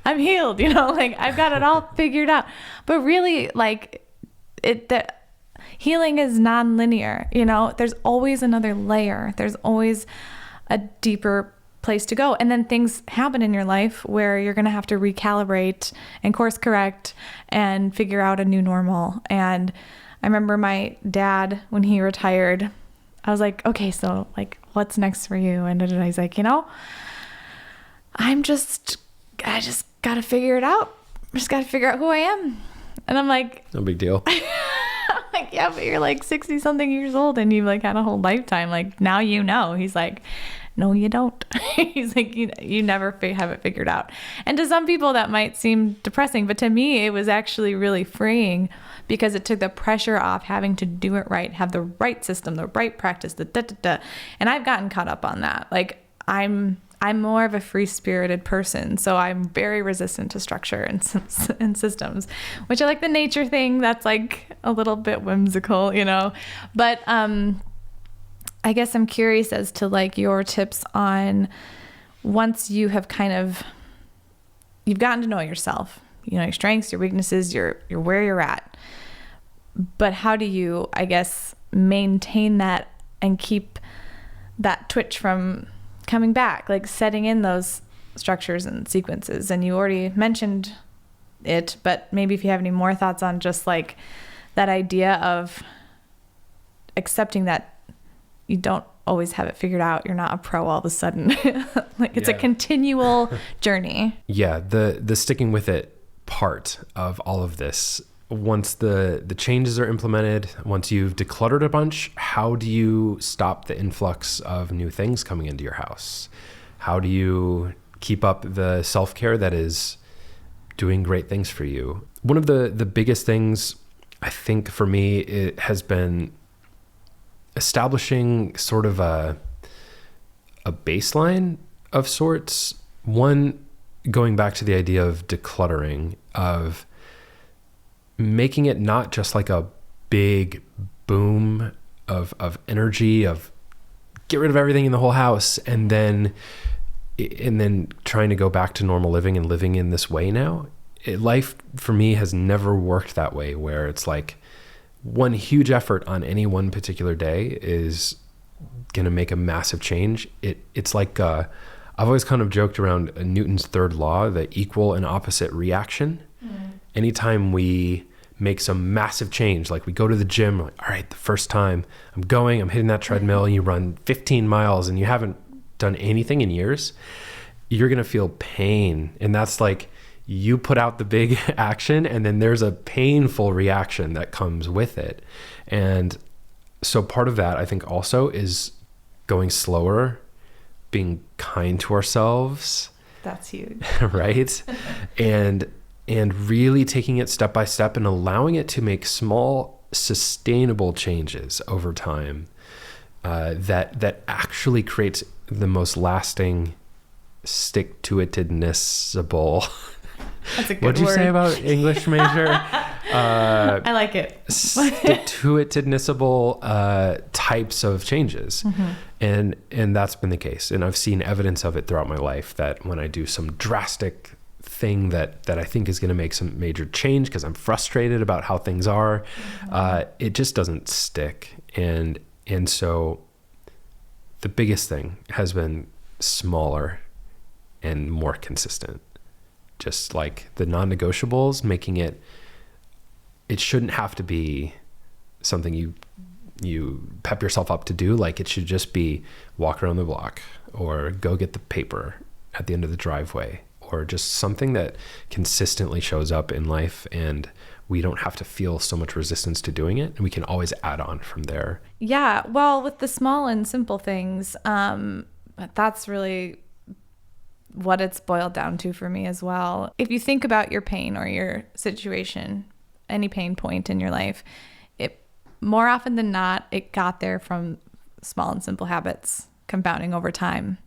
I'm healed, like I've got it all figured out. But really like the healing is non-linear, there's always another layer. There's always a deeper place to go. And then things happen in your life where you're going to have to recalibrate and course correct and figure out a new normal. And I remember my dad, when he retired, I was like, okay, so like, what's next for you? And he's like, I just got to figure it out. I just got to figure out who I am. And I'm like, no big deal. I'm like, yeah, but you're like 60 something years old and you've like had a whole lifetime. Like now, He's like, no, you don't. He's like, you never have it figured out. And to some people that might seem depressing, but to me, it was actually really freeing because it took the pressure off having to do it right, have the right system, the right practice, And I've gotten caught up on that. Like I'm more of a free-spirited person, so I'm very resistant to structure and systems, which I like the nature thing. That's like a little bit whimsical, But I guess I'm curious as to like your tips on once you have you've gotten to know yourself, your strengths, your weaknesses, you're where you're at. But how do you, I guess, maintain that and keep that twitch from coming back, like setting in those structures and sequences? And you already mentioned it, but maybe if you have any more thoughts on just like that idea of accepting that you don't always have it figured out. You're not a pro all of a sudden. Like it's a continual journey. Yeah. The sticking with it part of all of this, once the changes are implemented, once you've decluttered a bunch, how do you stop the influx of new things coming into your house? How do you keep up the self-care that is doing great things for you? One of the biggest things I think for me, it has been establishing sort of a baseline of sorts. One, going back to the idea of decluttering, of making it not just like a big boom of energy, of get rid of everything in the whole house, and then trying to go back to normal living and living in this way now. Life for me has never worked that way, where it's like one huge effort on any one particular day is going to make a massive change. It's like, I've always kind of joked around Newton's third law, the equal and opposite reaction. Anytime we make some massive change, like we go to the gym, like, all right, the first time I'm hitting that treadmill, and you run 15 miles and you haven't done anything in years, you're going to feel pain. And that's like, you put out the big action and then there's a painful reaction that comes with it. And so part of that, I think, also is going slower, being kind to ourselves. That's huge. Right? And really taking it step by step and allowing it to make small, sustainable changes over time, that actually creates the most lasting stick-to-itedness-able. That's a good What'd you word. say about English major? I like it. Stick-to-itedness-able types of changes. And that's been the case. And I've seen evidence of it throughout my life, that when I do some drastic thing that I think is going to make some major change because I'm frustrated about how things are, it just doesn't stick. And so the biggest thing has been smaller and more consistent. Just like the non-negotiables, making it shouldn't have to be something you pep yourself up to do. Like it should just be walk around the block or go get the paper at the end of the driveway, or just something that consistently shows up in life, and we don't have to feel so much resistance to doing it, and we can always add on from there. Yeah, well, with the small and simple things, that's really what it's boiled down to for me as well. If you think about your pain or your situation, any pain point in your life, it more often than not, it got there from small and simple habits compounding over time.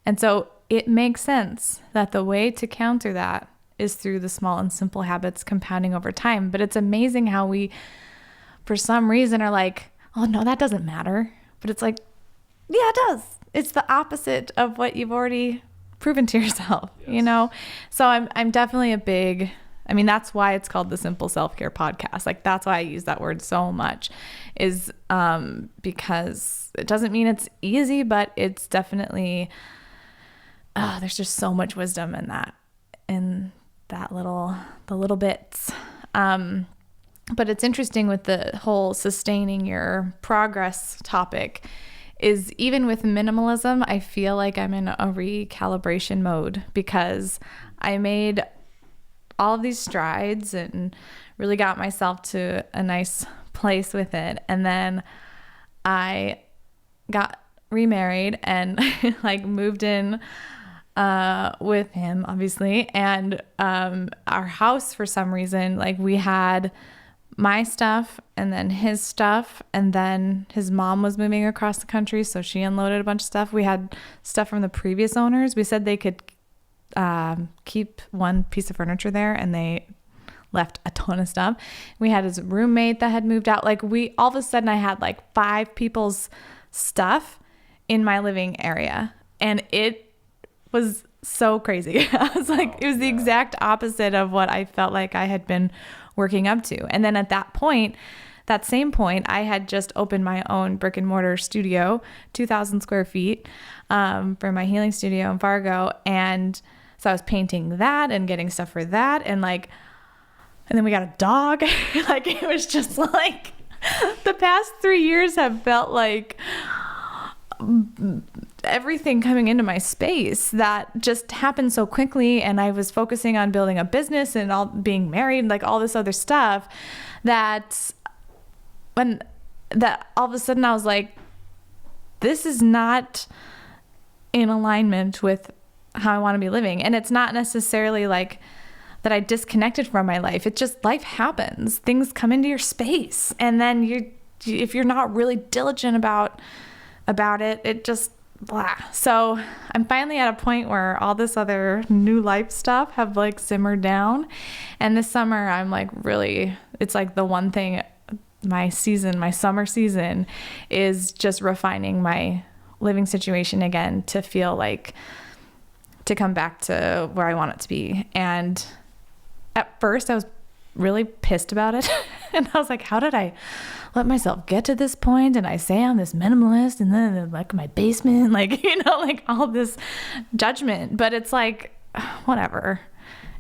And so it makes sense that the way to counter that is through the small and simple habits compounding over time. But it's amazing how we, for some reason, are like, oh no, that doesn't matter. But it's like, yeah, it does. It's the opposite of what you've already proven to yourself, you know? So I'm definitely that's why it's called the Simple Self-Care Podcast. Like that's why I use that word so much, is because it doesn't mean it's easy, but it's definitely, there's just so much wisdom in the little bits. But it's interesting with the whole sustaining your progress topic is even with minimalism, I feel like I'm in a recalibration mode because I made all of these strides and really got myself to a nice place with it. And then I got remarried and like moved in with him, obviously. And our house, for some reason, like we had my stuff and then his stuff, and then his mom was moving across the country, so she unloaded a bunch of stuff. We had stuff from the previous owners. We said they could keep one piece of furniture there, and they left a ton of stuff. We had his roommate that had moved out. Like all of a sudden I had like 5 people's stuff in my living area, and it was so crazy. I was like, it was the exact opposite of what I felt like I had been working up to. And then at that same point, I had just opened my own brick and mortar studio, 2,000 square feet, for my healing studio in Fargo. And so I was painting that and getting stuff for that. And then we got a dog. Like it was just like the past 3 years have felt like everything coming into my space that just happened so quickly. And I was focusing on building a business and all being married, like all this other stuff that all of a sudden I was like, this is not in alignment with how I want to be living. And it's not necessarily like that I disconnected from my life. It's just life happens. Things come into your space. And then if you're not really diligent about it, it just blah. So I'm finally at a point where all this other new life stuff have like simmered down. And this summer I'm like really, it's like the one thing, my summer season is just refining my living situation again to feel like to come back to where I want it to be. And at first I was really pissed about it. And I was like, how did I let myself get to this point? And I say I'm this minimalist, and then like my basement, like, like all this judgment. But it's like, whatever.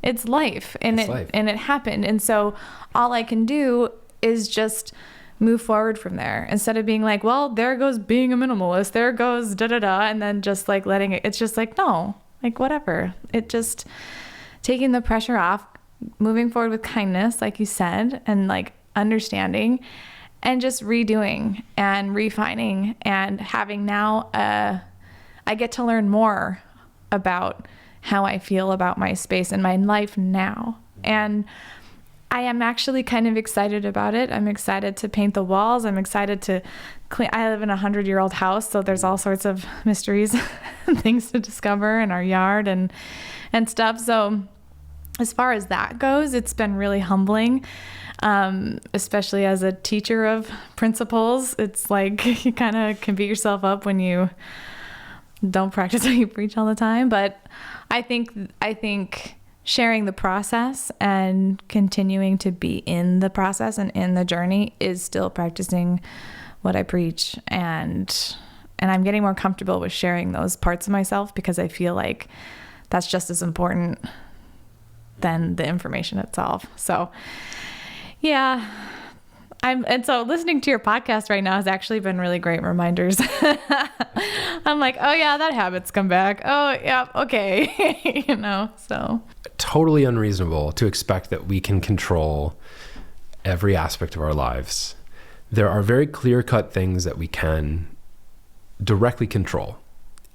It's life. And it happened. And so all I can do is just move forward from there instead of being like, well, there goes being a minimalist. There goes da-da-da. And then just like letting it, it's just like, no, like whatever. It just taking the pressure off, moving forward with kindness, like you said, and like understanding, and just redoing and refining, and having now I get to learn more about how I feel about my space and my life now. And I am actually kind of excited about it. I'm excited to paint the walls. I'm excited to clean. I live in a 100-year-old house, so there's all sorts of mysteries and things to discover in our yard and stuff. So as far as that goes, it's been really humbling, especially as a teacher of principles. It's like you kind of can beat yourself up when you don't practice what you preach all the time. But I think sharing the process and continuing to be in the process and in the journey is still practicing what I preach. And I'm getting more comfortable with sharing those parts of myself because I feel like that's just as important than the information itself. So yeah, and so listening to your podcast right now has actually been really great reminders. I'm like, oh yeah, that habit's come back. Oh yeah, okay. So. Totally unreasonable to expect that we can control every aspect of our lives. There are very clear-cut things that we can directly control.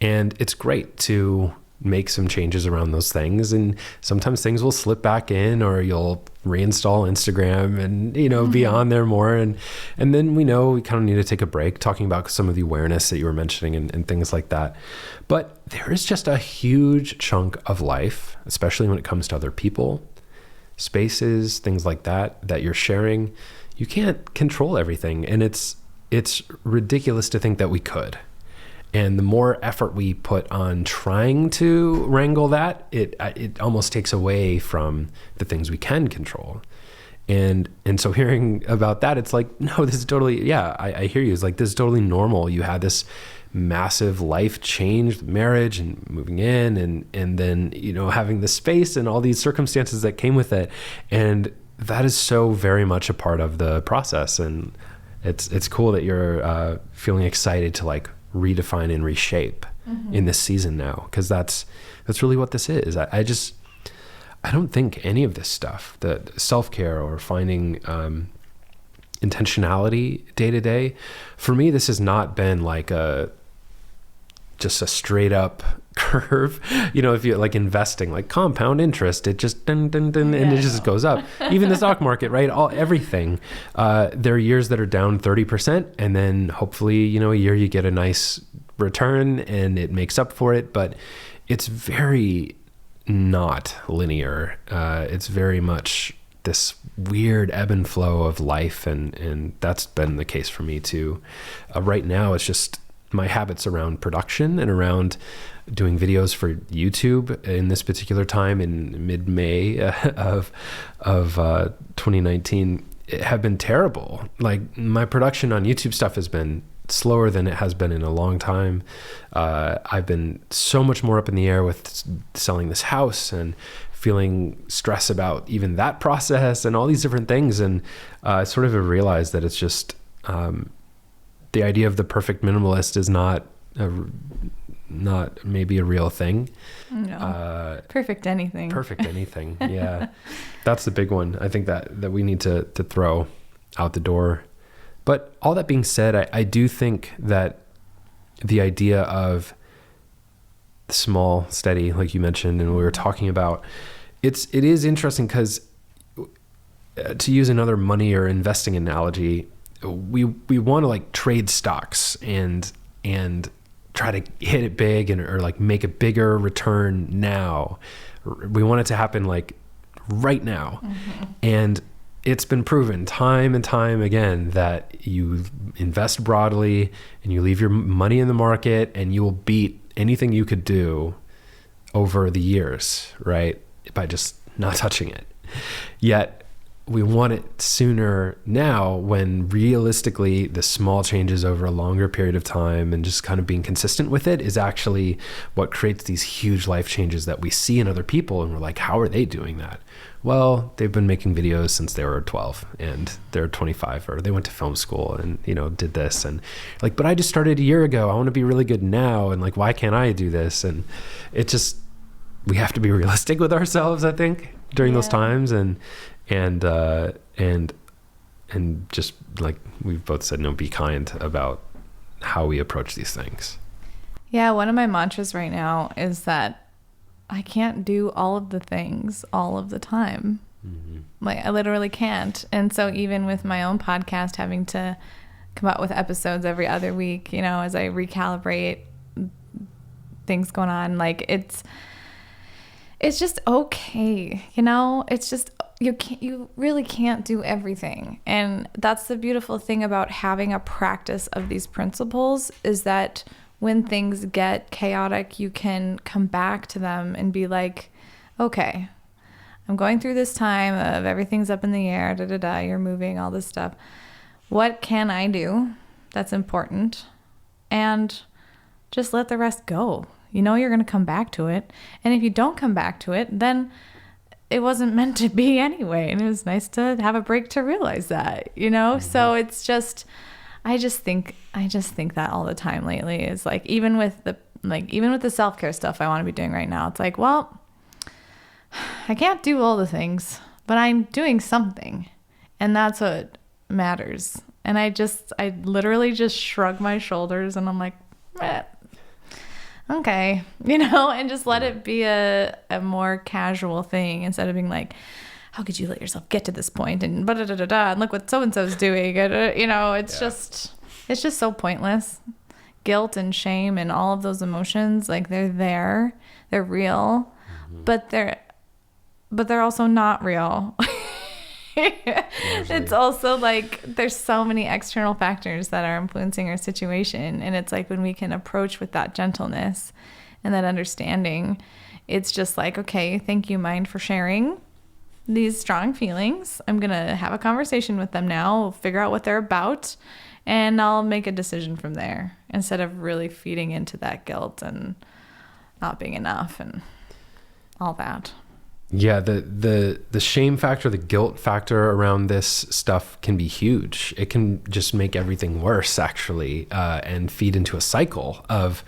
And it's great to make some changes around those things. And sometimes things will slip back in, or you'll reinstall Instagram and, be on there more. And then we kind of need to take a break, talking about some of the awareness that you were mentioning and things like that. But there is just a huge chunk of life, especially when it comes to other people, spaces, things like that you're sharing. You can't control everything. And it's ridiculous to think that we could. And the more effort we put on trying to wrangle that, it almost takes away from the things we can control. And so hearing about that, it's like, no, this is totally, I hear you. It's like, this is totally normal. You had this massive life change, marriage and moving in, and then, having the space and all these circumstances that came with it. And that is so very much a part of the process. And it's cool that you're feeling excited to like redefine and reshape in this season now, because that's really what this is. I don't think any of this stuff, the self-care or finding intentionality day to day, for me, this has not been like just a straight up curve. If you like investing, like compound interest, it just and it just goes up. Even the stock market, right? Everything. There are years that are down 30%, and then hopefully, a year you get a nice return and it makes up for it. But it's very not linear. It's very much this weird ebb and flow of life, and that's been the case for me too. Right now, it's just my habits around production and around doing videos for YouTube in this particular time in mid-May of 2019 have been terrible. Like, my production on YouTube stuff has been slower than it has been in a long time. I've been so much more up in the air with selling this house and feeling stress about even that process and all these different things. And I sort of have realized that it's just the idea of the perfect minimalist is not maybe a real thing. No. Perfect anything. Yeah. That's the big one. I think that we need to throw out the door. But all that being said, I do think that the idea of small, steady, like you mentioned, and we were talking about, it is interesting because to use another money or investing analogy, we want to like trade stocks and try to hit it big or like make a bigger return now. We want it to happen like right now. And it's been proven time and time again that you invest broadly and you leave your money in the market and you will beat anything you could do over the years, right? By just not touching it. Yet we want it sooner now, when realistically the small changes over a longer period of time and just kind of being consistent with it is actually what creates these huge life changes that we see in other people. And we're like, how are they doing that? Well, they've been making videos since they were 12 and they're 25, or they went to film school and, did this, and like, but I just started a year ago. I want to be really good now. And like, why can't I do this? And it just, we have to be realistic with ourselves, I think, during those times. And just like we've both said, be kind about how we approach these things. Yeah. One of my mantras right now is that I can't do all of the things all of the time. Like, I literally can't. And so even with my own podcast, having to come out with episodes every other week, as I recalibrate things going on, like it's just okay. It's just, you really can't do everything. And that's the beautiful thing about having a practice of these principles, is that when things get chaotic, you can come back to them and be like, okay, I'm going through this time of everything's up in the air, you're moving, all this stuff. What can I do that's important? And just let the rest go. You know you're going to come back to it. And if you don't come back to it, then it wasn't meant to be anyway. And it was nice to have a break to realize that, you know? Mm-hmm. So it's just, I just think that all the time lately is like, even with the self-care stuff I want to be doing right now, it's like, well, I can't do all the things, but I'm doing something. And that's what matters. And I literally just shrug my shoulders and I'm like, okay, you know, and just let it be a more casual thing instead of being like, how could you let yourself get to this point and and look what so-and-so's doing. And, you know, it's just so pointless. Guilt and shame and all of those emotions, like they're real, but they're also not real. It's also like there's so many external factors that are influencing our situation, and it's like when we can approach with that gentleness and that understanding, it's just like, okay, thank you, mind, for sharing these strong feelings. I'm gonna have a conversation with them now. We'll figure out what they're about, and I'll make a decision from there instead of really feeding into that guilt and not being enough and all that. Yeah, the shame factor, the guilt factor around this stuff can be huge. It can just make everything worse, actually, and feed into a cycle of,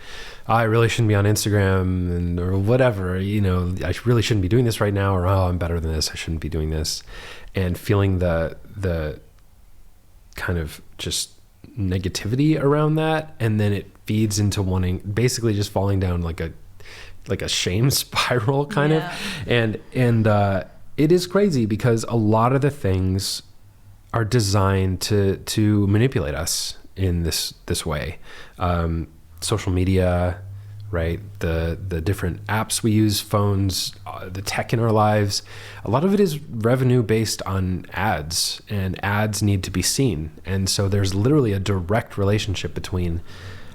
I really shouldn't be on Instagram or whatever, you know, I really shouldn't be doing this right now, or, oh, I'm better than this, I shouldn't be doing this. And feeling the kind of just negativity around that, and then it feeds into wanting, basically just falling down like a shame spiral kind of. And it is crazy because a lot of the things are designed to manipulate us in this way. Social media, right? The different apps we use, phones, the tech in our lives, a lot of it is revenue based on ads, and ads need to be seen. And so there's literally a direct relationship between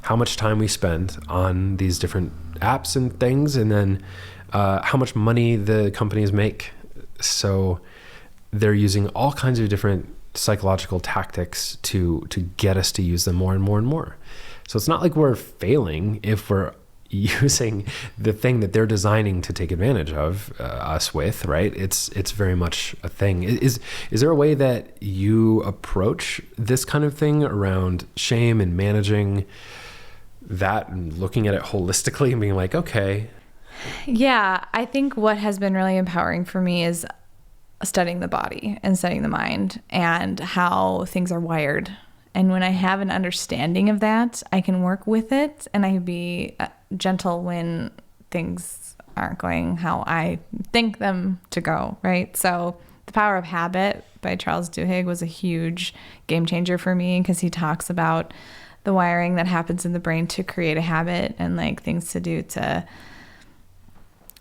how much time we spend on these different apps and things, and then how much money the companies make. So they're using all kinds of different psychological tactics to get us to use them more and more and more. So it's not like we're failing if we're using the thing that they're designing to take advantage of us with, right? It's very much a thing. Is there a way that you approach this kind of thing around shame and managing that and looking at it holistically and being like, okay? Yeah, I think what has been really empowering for me is studying the body and studying the mind and how things are wired. And when I have an understanding of that, I can work with it, and I can be gentle when things aren't going how I think them to go, right? So The Power of Habit by Charles Duhigg was a huge game changer for me, because he talks about the wiring that happens in the brain to create a habit, and like things to do to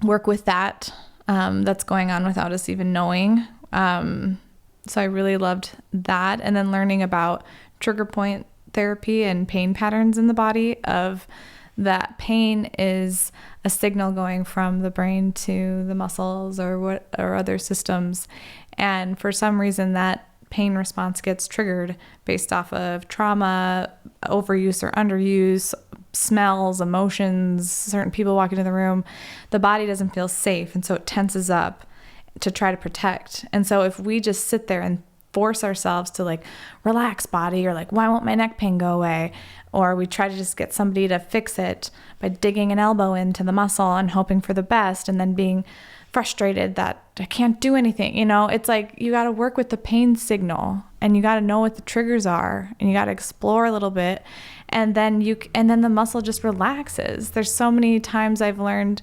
work with that that's going on without us even knowing. So I really loved that. And then learning about trigger point therapy and pain patterns in the body, of that pain is a signal going from the brain to the muscles or other systems. And for some reason that pain response gets triggered based off of trauma, overuse or underuse, smells, emotions, certain people walk into the room. The body doesn't feel safe, and so it tenses up to try to protect. And so if we just sit there and force ourselves to like, relax body, or like, why won't my neck pain go away? Or we try to just get somebody to fix it by digging an elbow into the muscle and hoping for the best, and then being frustrated that I can't do anything. You know, it's like you got to work with the pain signal, and you got to know what the triggers are, and you got to explore a little bit, and then the muscle just relaxes. There's so many times I've learned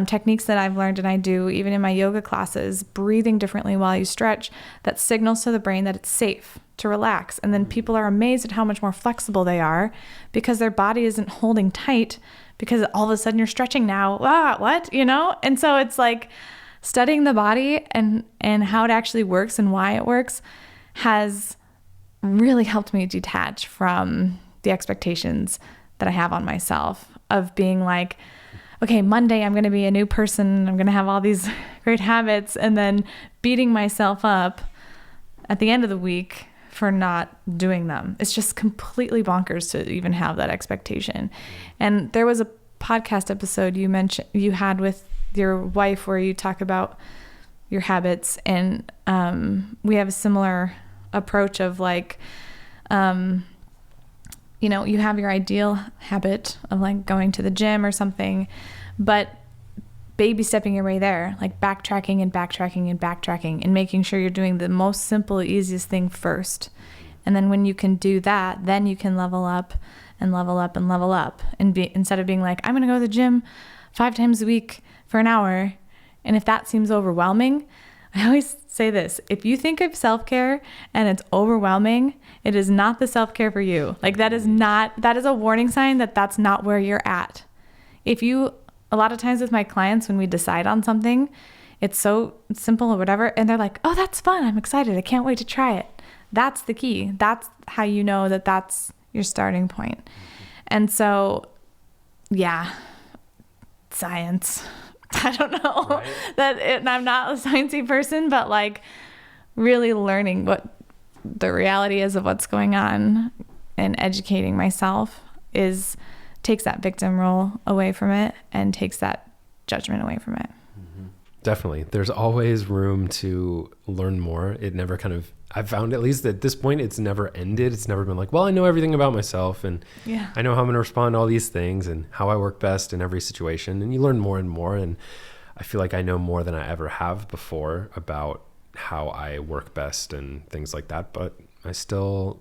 techniques that I've learned, and I do even in my yoga classes, breathing differently while you stretch, that signals to the brain that it's safe to relax. And then people are amazed at how much more flexible they are, because their body isn't holding tight, because all of a sudden you're stretching now. What? You know? And so it's like studying the body and how it actually works and why it works has really helped me detach from the expectations that I have on myself of being like, okay, Monday I'm going to be a new person. I'm going to have all these great habits, and then beating myself up at the end of the week for not doing them. It's just completely bonkers to even have that expectation. And there was a podcast episode you had with your wife where you talk about your habits, and we have a similar approach of like, you know, you have your ideal habit of like going to the gym or something, but baby stepping your way there, like backtracking and making sure you're doing the most simple, easiest thing first. And then when you can do that, then you can level up and level up and level up, and instead of being like, I'm going to go to the gym 5 times a week for an hour. And if that seems overwhelming, I always say this: if you think of self-care and it's overwhelming, it is not the self-care for you. Like that is a warning sign that that's not where you're at. A lot of times with my clients, when we decide on something, it's so simple or whatever, and they're like, oh, that's fun, I'm excited, I can't wait to try it. That's the key. That's how you know that that's your starting point. And so, yeah, science. I don't know and I'm not a sciencey person, but like really learning what the reality is of what's going on and educating myself takes that victim role away from it and takes that judgment away from it. Definitely. There's always room to learn more. I've found, at least at this point, it's never ended. It's never been like, well, I know everything about myself, and I know how I'm going to respond to all these things and how I work best in every situation. And you learn more and more. And I feel like I know more than I ever have before about how I work best and things like that. But I still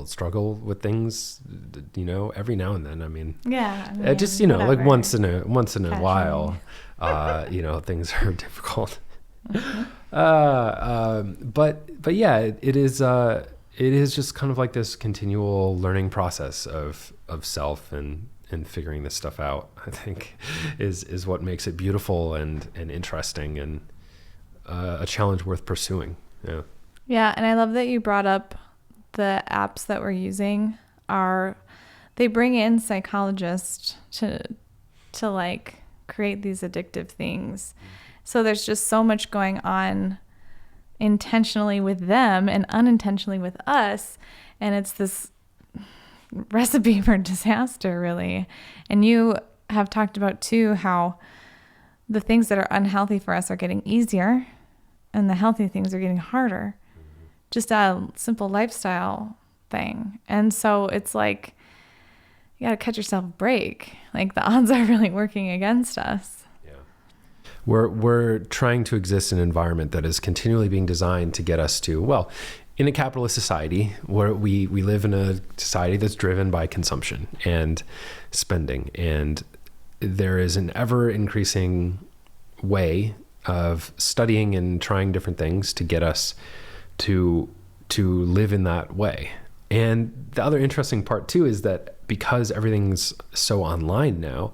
struggle with things, you know, every now and then. I mean, just, you know, whatever. Like once in a while, you know, things are difficult. But yeah, it is just kind of like this continual learning process of self and figuring this stuff out, I think is what makes it beautiful and interesting and a challenge worth pursuing. Yeah. Yeah. And I love that you brought up the apps that we're using they bring in psychologists to like create these addictive things. So there's just so much going on intentionally with them and unintentionally with us. And it's this recipe for disaster, really. And you have talked about too how the things that are unhealthy for us are getting easier and the healthy things are getting harder. Just a simple lifestyle thing. And so it's like, you got to cut yourself a break. Like the odds are really working against us. We're trying to exist in an environment that is continually being designed to get us to, well, in a capitalist society where we live in a society that's driven by consumption and spending. And there is an ever increasing way of studying and trying different things to get us to live in that way. And the other interesting part too is that because everything's so online now,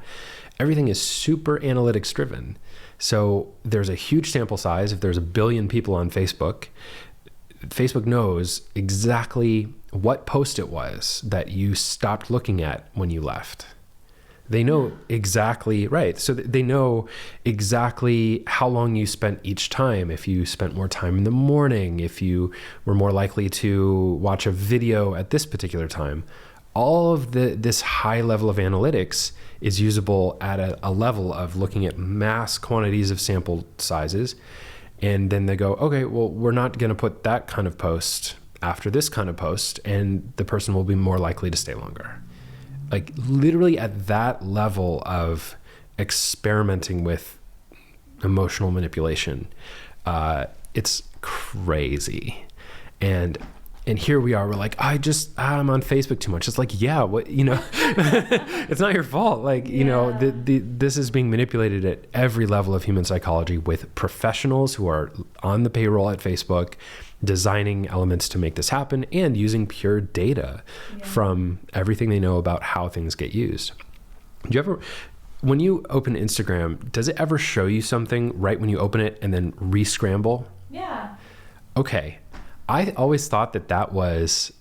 everything is super analytics driven. So there's a huge sample size. If there's 1 billion people on Facebook, Facebook knows exactly what post it was that you stopped looking at when you left. They know exactly, right. So they know exactly how long you spent each time. If you spent more time in the morning, if you were more likely to watch a video at this particular time. All of this high level of analytics is usable at a level of looking at mass quantities of sample sizes. And then they go, okay, well, we're not going to put that kind of post after this kind of post, and the person will be more likely to stay longer. Like literally at that level of experimenting with emotional manipulation, it's crazy. And here we are, we're like, I'm on Facebook too much. It's like, yeah, what, you know, it's not your fault. Like, you know, this is being manipulated at every level of human psychology with professionals who are on the payroll at Facebook, designing elements to make this happen and using pure data from everything they know about how things get used. Do you ever, when you open Instagram, does it ever show you something right when you open it and then re-scramble? Yeah. Okay. I always thought that was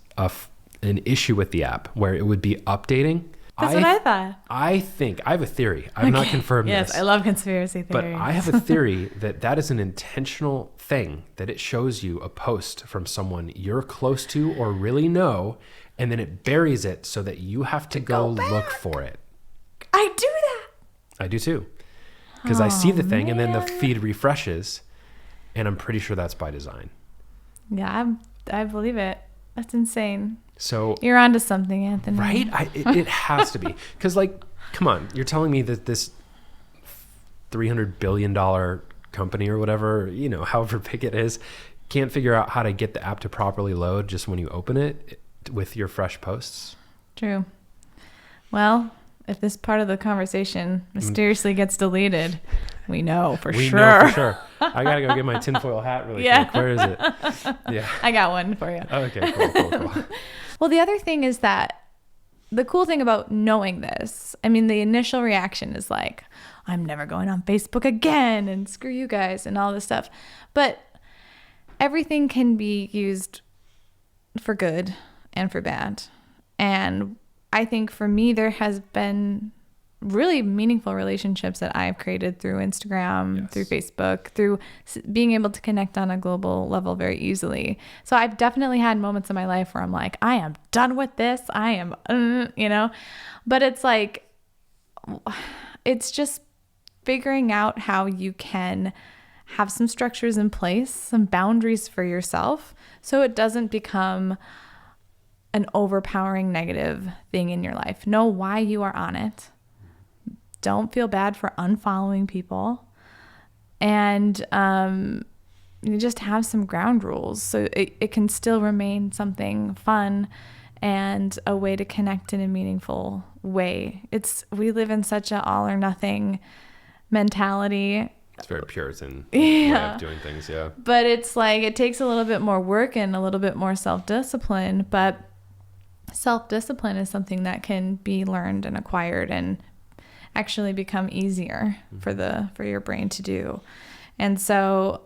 an issue with the app where it would be updating That's what I thought. I think I have a theory. I've not confirmed yes, this. I love conspiracy But theories. I have a theory that is an intentional thing, that it shows you a post from someone you're close to or really know, and then it buries it so that you have to go look for it. I do that. I do too. Because I see the thing and then the feed refreshes, and I'm pretty sure that's by design. Yeah, I believe it. That's insane. So you're onto something, Anthony. Right? It has to be. Because, like, come on. You're telling me that this $300 billion company or whatever, you know, however big it is, can't figure out how to get the app to properly load just when you open it with your fresh posts? True. Well, if this part of the conversation mysteriously gets deleted, we know for sure. We know for sure. I got to go get my tinfoil hat really quick. Where is it? Yeah. I got one for you. Okay, cool. Well, the other thing is that the cool thing about knowing this, I mean, the initial reaction is like, I'm never going on Facebook again and screw you guys and all this stuff. But everything can be used for good and for bad. And I think for me, there has been really meaningful relationships that I've created through Instagram, through Facebook, through being able to connect on a global level very easily. So I've definitely had moments in my life where I'm like, I am done with this. I am, but it's like, it's just figuring out how you can have some structures in place, some boundaries for yourself, so it doesn't become an overpowering negative thing in your life. Know why you are on it. Don't feel bad for unfollowing people. And you just have some ground rules so it can still remain something fun and a way to connect in a meaningful way. We live in such an all or nothing mentality. It's very Puritan way of doing things, yeah. But it's like it takes a little bit more work and a little bit more self-discipline, but self-discipline is something that can be learned and acquired and actually become easier for your brain to do. And so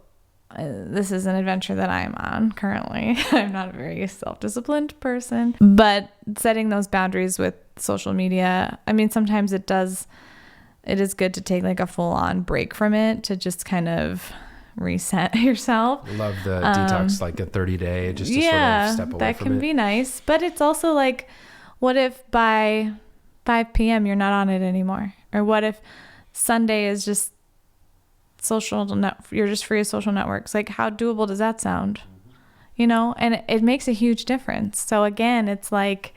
this is an adventure that I'm on currently. I'm not a very self-disciplined person, but setting those boundaries with social media, I mean, sometimes it is good to take like a full-on break from it to just kind of reset yourself. Love the detox, like a 30-day, just to sort of step away from it. That can be nice. But it's also like, what if by 5 p.m. you're not on it anymore? Or what if Sunday is just you're just free of social networks? Like, how doable does that sound? And it makes a huge difference. So again, it's like,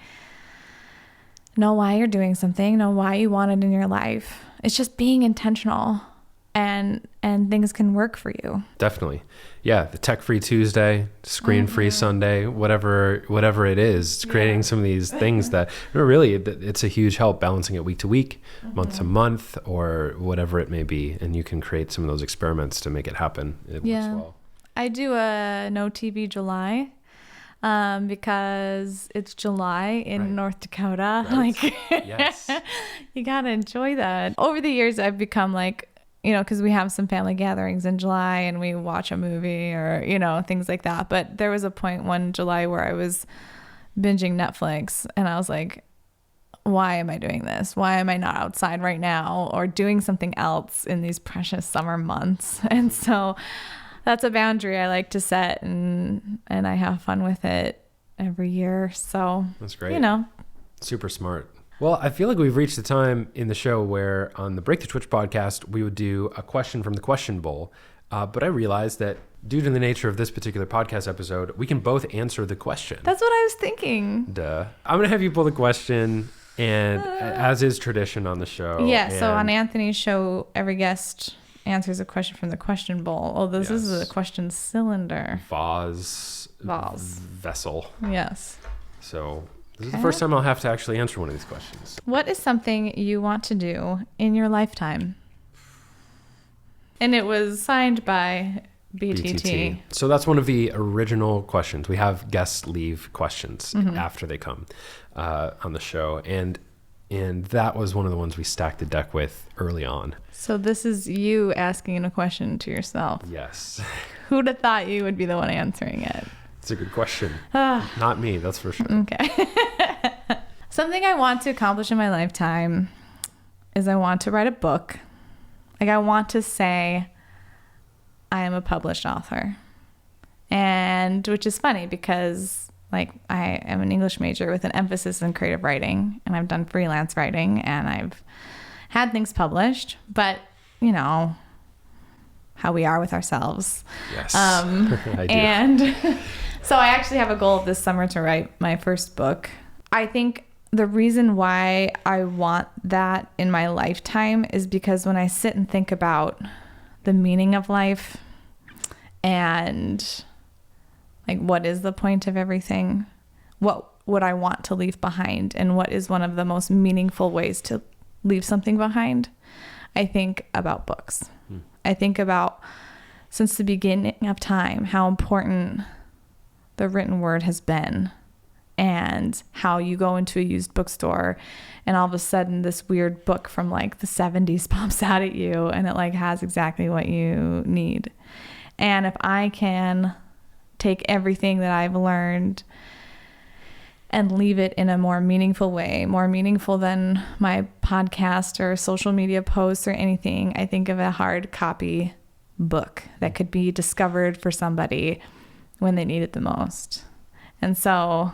know why you're doing something, know why you want it in your life. It's just being intentional, and things can work for you. Definitely. Yeah, the tech-free Tuesday, screen-free Sunday, whatever it is, it's creating some of these things that really it's a huge help balancing it week to week, month to month, or whatever it may be, and you can create some of those experiments to make it happen. It works well. I do a no TV July. Because it's July in North Dakota. Right. Like, yes. You gotta enjoy that. Over the years, I've become like, because we have some family gatherings in July and we watch a movie or, things like that. But there was a point one July where I was binging Netflix and I was like, why am I doing this? Why am I not outside right now or doing something else in these precious summer months? And so that's a boundary I like to set, and I have fun with it every year. So that's great. Super smart. Well, I feel like we've reached the time in the show where on the Break the Twitch podcast, we would do a question from the question bowl. But I realized that due to the nature of this particular podcast episode, we can both answer the question. That's what I was thinking. Duh. I'm going to have you pull the question, and as is tradition on the show. Yeah, so on Anthony's show, every guest answers a question from the question bowl. Oh, this is a question cylinder. Vase. Vessel. Yes. So this is the first time I'll have to actually answer one of these questions. What is something you want to do in your lifetime? And it was signed by BTT. So that's one of the original questions. We have guests leave questions after they come on the show. And that was one of the ones we stacked the deck with early on. So this is you asking a question to yourself. Yes. Who'd have thought you would be the one answering it? It's a good question. Not me, that's for sure. Okay. Something I want to accomplish in my lifetime is I want to write a book. Like, I want to say I am a published author. And which is funny because like I am an English major with an emphasis in creative writing, and I've done freelance writing and I've had things published, but you know how we are with ourselves. Yes. I do. And so I actually have a goal this summer to write my first book. I think the reason why I want that in my lifetime is because when I sit and think about the meaning of life and like what is the point of everything, what would I want to leave behind, and what is one of the most meaningful ways to leave something behind, I think about books. I think about, since the beginning of time, how important the written word has been, and how you go into a used bookstore and all of a sudden this weird book from like the 70s pops out at you and it like has exactly what you need. And if I can take everything that I've learned and leave it in a more meaningful way, more meaningful than my podcast or social media posts or anything, I think of a hard copy book that could be discovered for somebody when they need it the most. And so,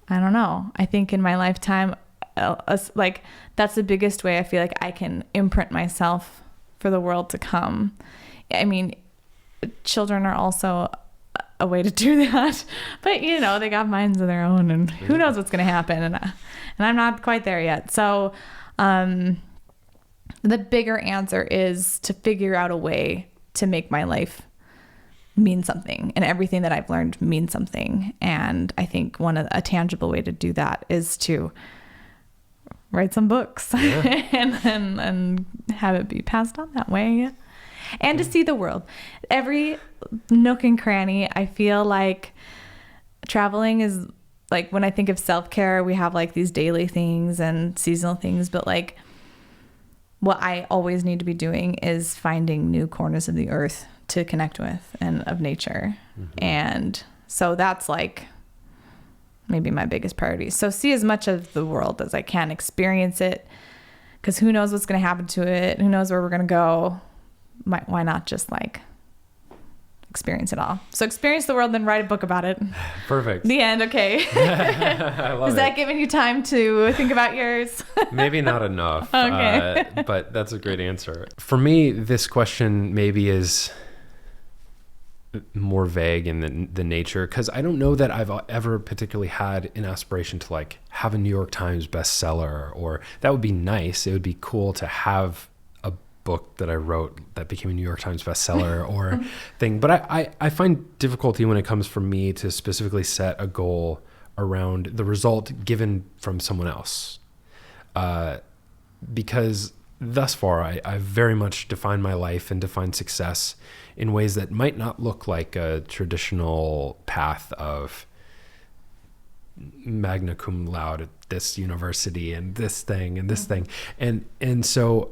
I don't know. I think in my lifetime, like that's the biggest way I feel like I can imprint myself for the world to come. I mean, children are also a way to do that, but you know, they got minds of their own, and who knows what's going to happen. And I'm not quite there yet. So, the bigger answer is to figure out a way to make my life mean something, and everything that I've learned mean something. And I think a tangible way to do that is to write some books and have it be passed on that way. And to see the world. Every nook and cranny, I feel like traveling is like, when I think of self-care, we have like these daily things and seasonal things, but like what I always need to be doing is finding new corners of the earth to connect with and of nature. Mm-hmm. And so that's like maybe my biggest priority. So see as much of the world as I can, experience it, because who knows what's going to happen to it? Who knows where we're going to go? Why not just like experience it all? So experience the world, then write a book about it. Perfect. The end. Okay. I love Is that giving you time to think about yours? Maybe not enough. Okay. But that's a great answer. For me, this question maybe is more vague in the nature, because I don't know that I've ever particularly had an aspiration to like have a New York Times bestseller, or that would be nice. It would be cool to have book that I wrote that became a New York Times bestseller or thing. But I find difficulty when it comes for me to specifically set a goal around the result given from someone else. Because thus far, I very much define my life and define success in ways that might not look like a traditional path of magna cum laude at this university and this thing and this thing. And so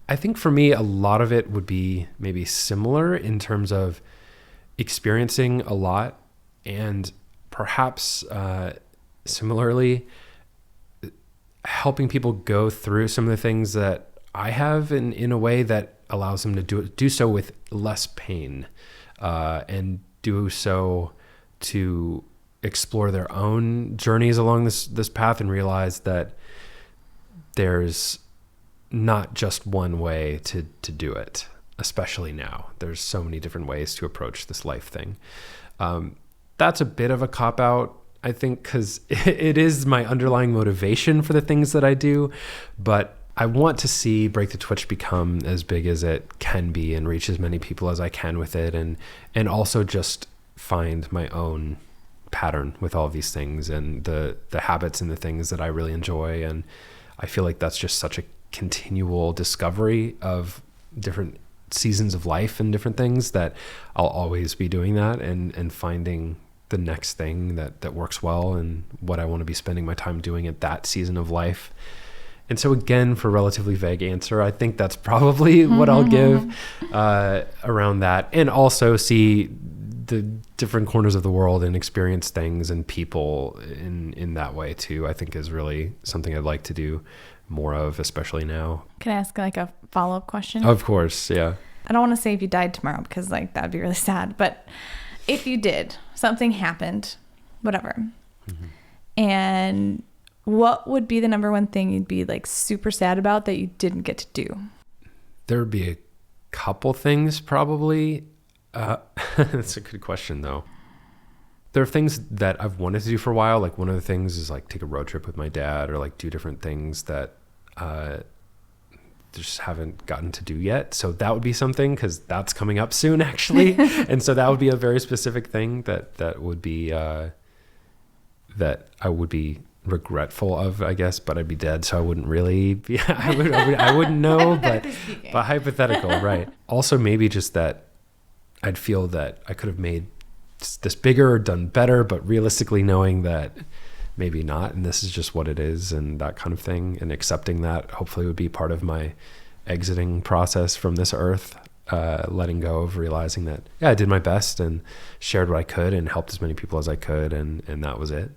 I think for me, a lot of it would be maybe similar in terms of experiencing a lot, and perhaps similarly helping people go through some of the things that I have in a way that allows them to do so with less pain, and do so to explore their own journeys along this path and realize that there's not just one way to do it, especially now. There's so many different ways to approach this life thing. That's a bit of a cop-out, I think, because it is my underlying motivation for the things that I do, but I want to see Break the Twitch become as big as it can be and reach as many people as I can with it, and also just find my own pattern with all of these things and the habits and the things that I really enjoy. And I feel like that's just such a continual discovery of different seasons of life and different things that I'll always be doing that and finding the next thing that works well and what I want to be spending my time doing at that season of life. And so again, for a relatively vague answer, I think that's probably what I'll give around that. And also see the different corners of the world and experience things and people in that way too, I think is really something I'd like to do more of, especially now. Can I ask like a follow-up question? Of course, yeah. I don't want to say if you died tomorrow because like that'd be really sad, but if you did, something happened, whatever. And what would be the number one thing you'd be like super sad about that you didn't get to do? There would be a couple things probably. That's a good question though. There are things that I've wanted to do for a while. Like one of the things is like take a road trip with my dad or like do different things that just haven't gotten to do yet. So that would be something, because that's coming up soon actually. And so that would be a very specific thing that would be that I would be regretful of, I guess, but I'd be dead, so I wouldn't really be, I wouldn't know, but hypothetical, right. Also maybe just that I'd feel that I could have made this bigger or done better, but realistically knowing that maybe not, and this is just what it is, and that kind of thing, and accepting that hopefully would be part of my exiting process from this earth, letting go of realizing that, yeah, I did my best and shared what I could and helped as many people as I could, and that was it.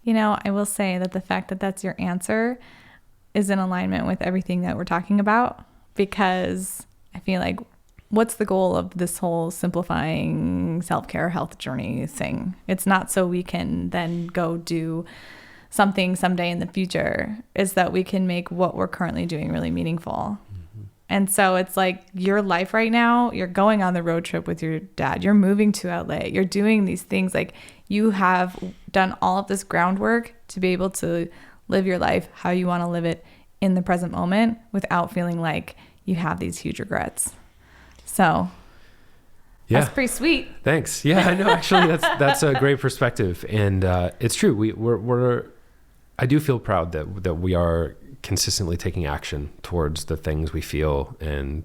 You know, I will say that the fact that that's your answer is in alignment with everything that we're talking about, because I feel like what's the goal of this whole simplifying self-care health journey thing? It's not so we can then go do something someday in the future. It's that we can make what we're currently doing really meaningful. And so it's like your life right now, you're going on the road trip with your dad, you're moving to LA, you're doing these things, like you have done all of this groundwork to be able to live your life how you want to live it in the present moment without feeling like you have these huge regrets. So yeah, that's pretty sweet. Thanks. Yeah, I know. Actually, that's a great perspective, and it's true. We're I do feel proud that we are consistently taking action towards the things we feel, and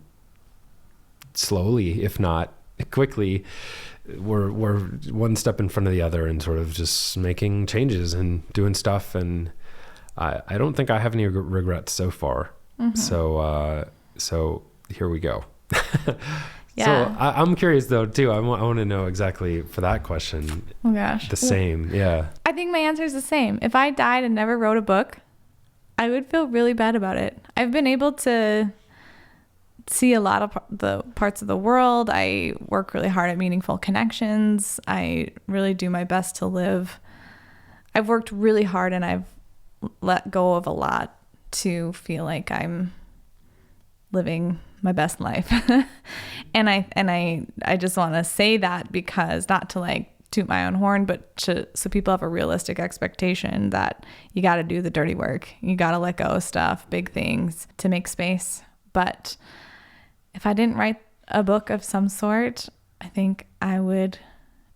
slowly, if not quickly, we're one step in front of the other and sort of just making changes and doing stuff. And I don't think I have any regrets so far. So here we go. Yeah. So I'm curious though too. I want to know exactly for that question. Oh gosh. The same. Yeah. I think my answer is the same. If I died and never wrote a book, I would feel really bad about it. I've been able to see a lot of the parts of the world. I work really hard at meaningful connections. I really do my best to live. I've worked really hard and I've let go of a lot to feel like I'm living my best life. and I just want to say that, because not to like toot my own horn, but so people have a realistic expectation that you got to do the dirty work. You got to let go of stuff, big things, to make space. But if I didn't write a book of some sort, I think I would,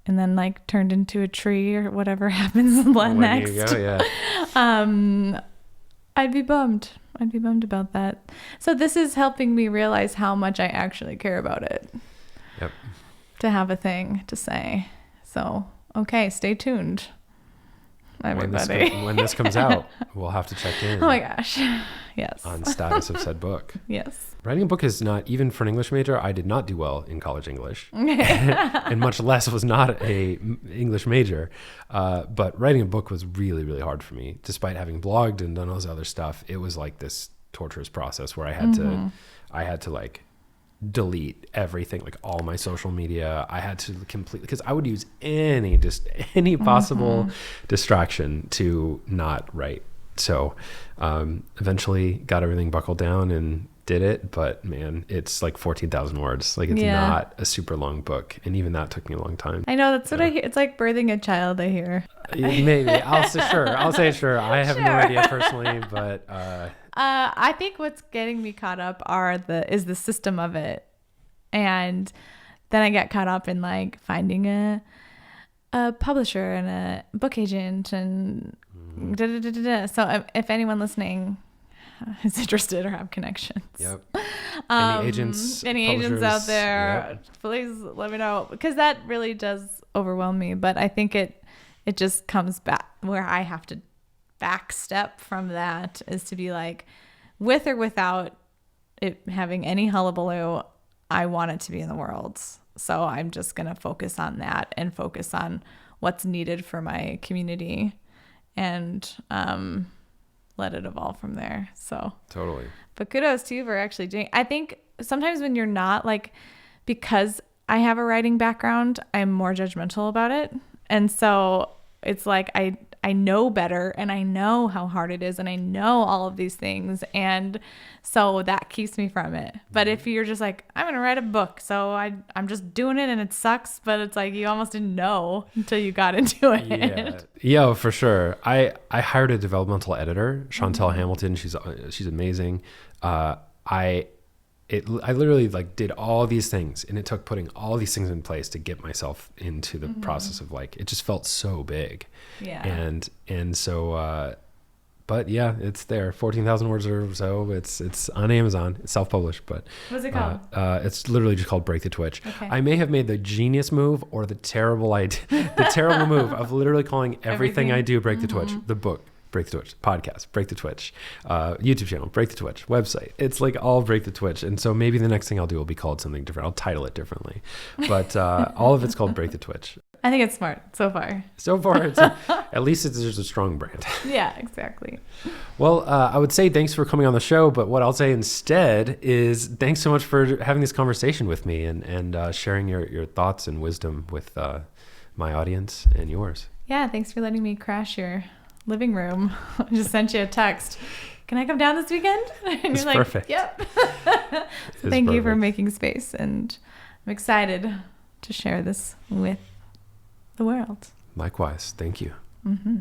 and then like turned into a tree or whatever happens next. You go, yeah. I'd be bummed. I'd be bummed about that. So this is helping me realize how much I actually care about it. Yep. To have a thing to say. So, okay, stay tuned, everybody. When this comes out, we'll have to check in. Oh my gosh. Yes. On status of said book. Yes. Writing a book is not, even for an English major, I did not do well in college English. And much less was not a English major. But writing a book was really, really hard for me. Despite having blogged and done all this other stuff, it was like this torturous process where I had to like delete everything, like all my social media. I had to completely, because I would use any possible distraction to not write. So eventually got everything buckled down and did it, but man, it's like 14,000 words. Like it's not a super long book, and even that took me a long time. I know, that's what I hear. It's like birthing a child, I hear. Maybe. I'll say sure. I have no idea personally, but I think what's getting me caught up is the system of it. And then I get caught up in like finding a publisher and a book agent and So if anyone listening is interested or have connections. Yep. Any agents out there, please let me know, because that really does overwhelm me. But I think it just comes back where I have to back step from that, is to be like, with or without it having any hullabaloo, I want it to be in the world. So I'm just going to focus on that and focus on what's needed for my community and let it evolve from there. So Totally. but kudos to you for actually doing. I think sometimes when you're not, like, because I have a writing background, I'm more judgmental about it. And so it's like I know better, and I know how hard it is, and I know all of these things. And so that keeps me from it. But if you're just like, I'm going to write a book, so I'm just doing it and it sucks, but it's like you almost didn't know until you got into it. Yeah, for sure. I hired a developmental editor, Chantel Hamilton. She's amazing. I literally like did all these things, and it took putting all these things in place to get myself into the process of, like, it just felt so big. Yeah. And so, but yeah, it's there. 14,000 words or so. It's on Amazon. It's self-published, but What's it called? it's literally just called Break the Twitch. Okay. I may have made the genius move or the terrible move of literally calling everything I do Break the Twitch. The book, Break the Twitch, podcast, Break the Twitch, YouTube channel, Break the Twitch, website. It's like all Break the Twitch. And so maybe the next thing I'll do will be called something different. I'll title it differently, but all of it's called Break the Twitch. I think it's smart so far. So far, at least there's a strong brand. Yeah, exactly. Well, I would say thanks for coming on the show, but what I'll say instead is thanks so much for having this conversation with me and sharing your thoughts and wisdom with my audience and yours. Yeah, thanks for letting me crash your living room. I just sent you a text. Can I come down this weekend? And It's you're like, perfect. Yep. So thank you for making space, and I'm excited to share this with the world. Likewise. Thank you. Mm-hmm.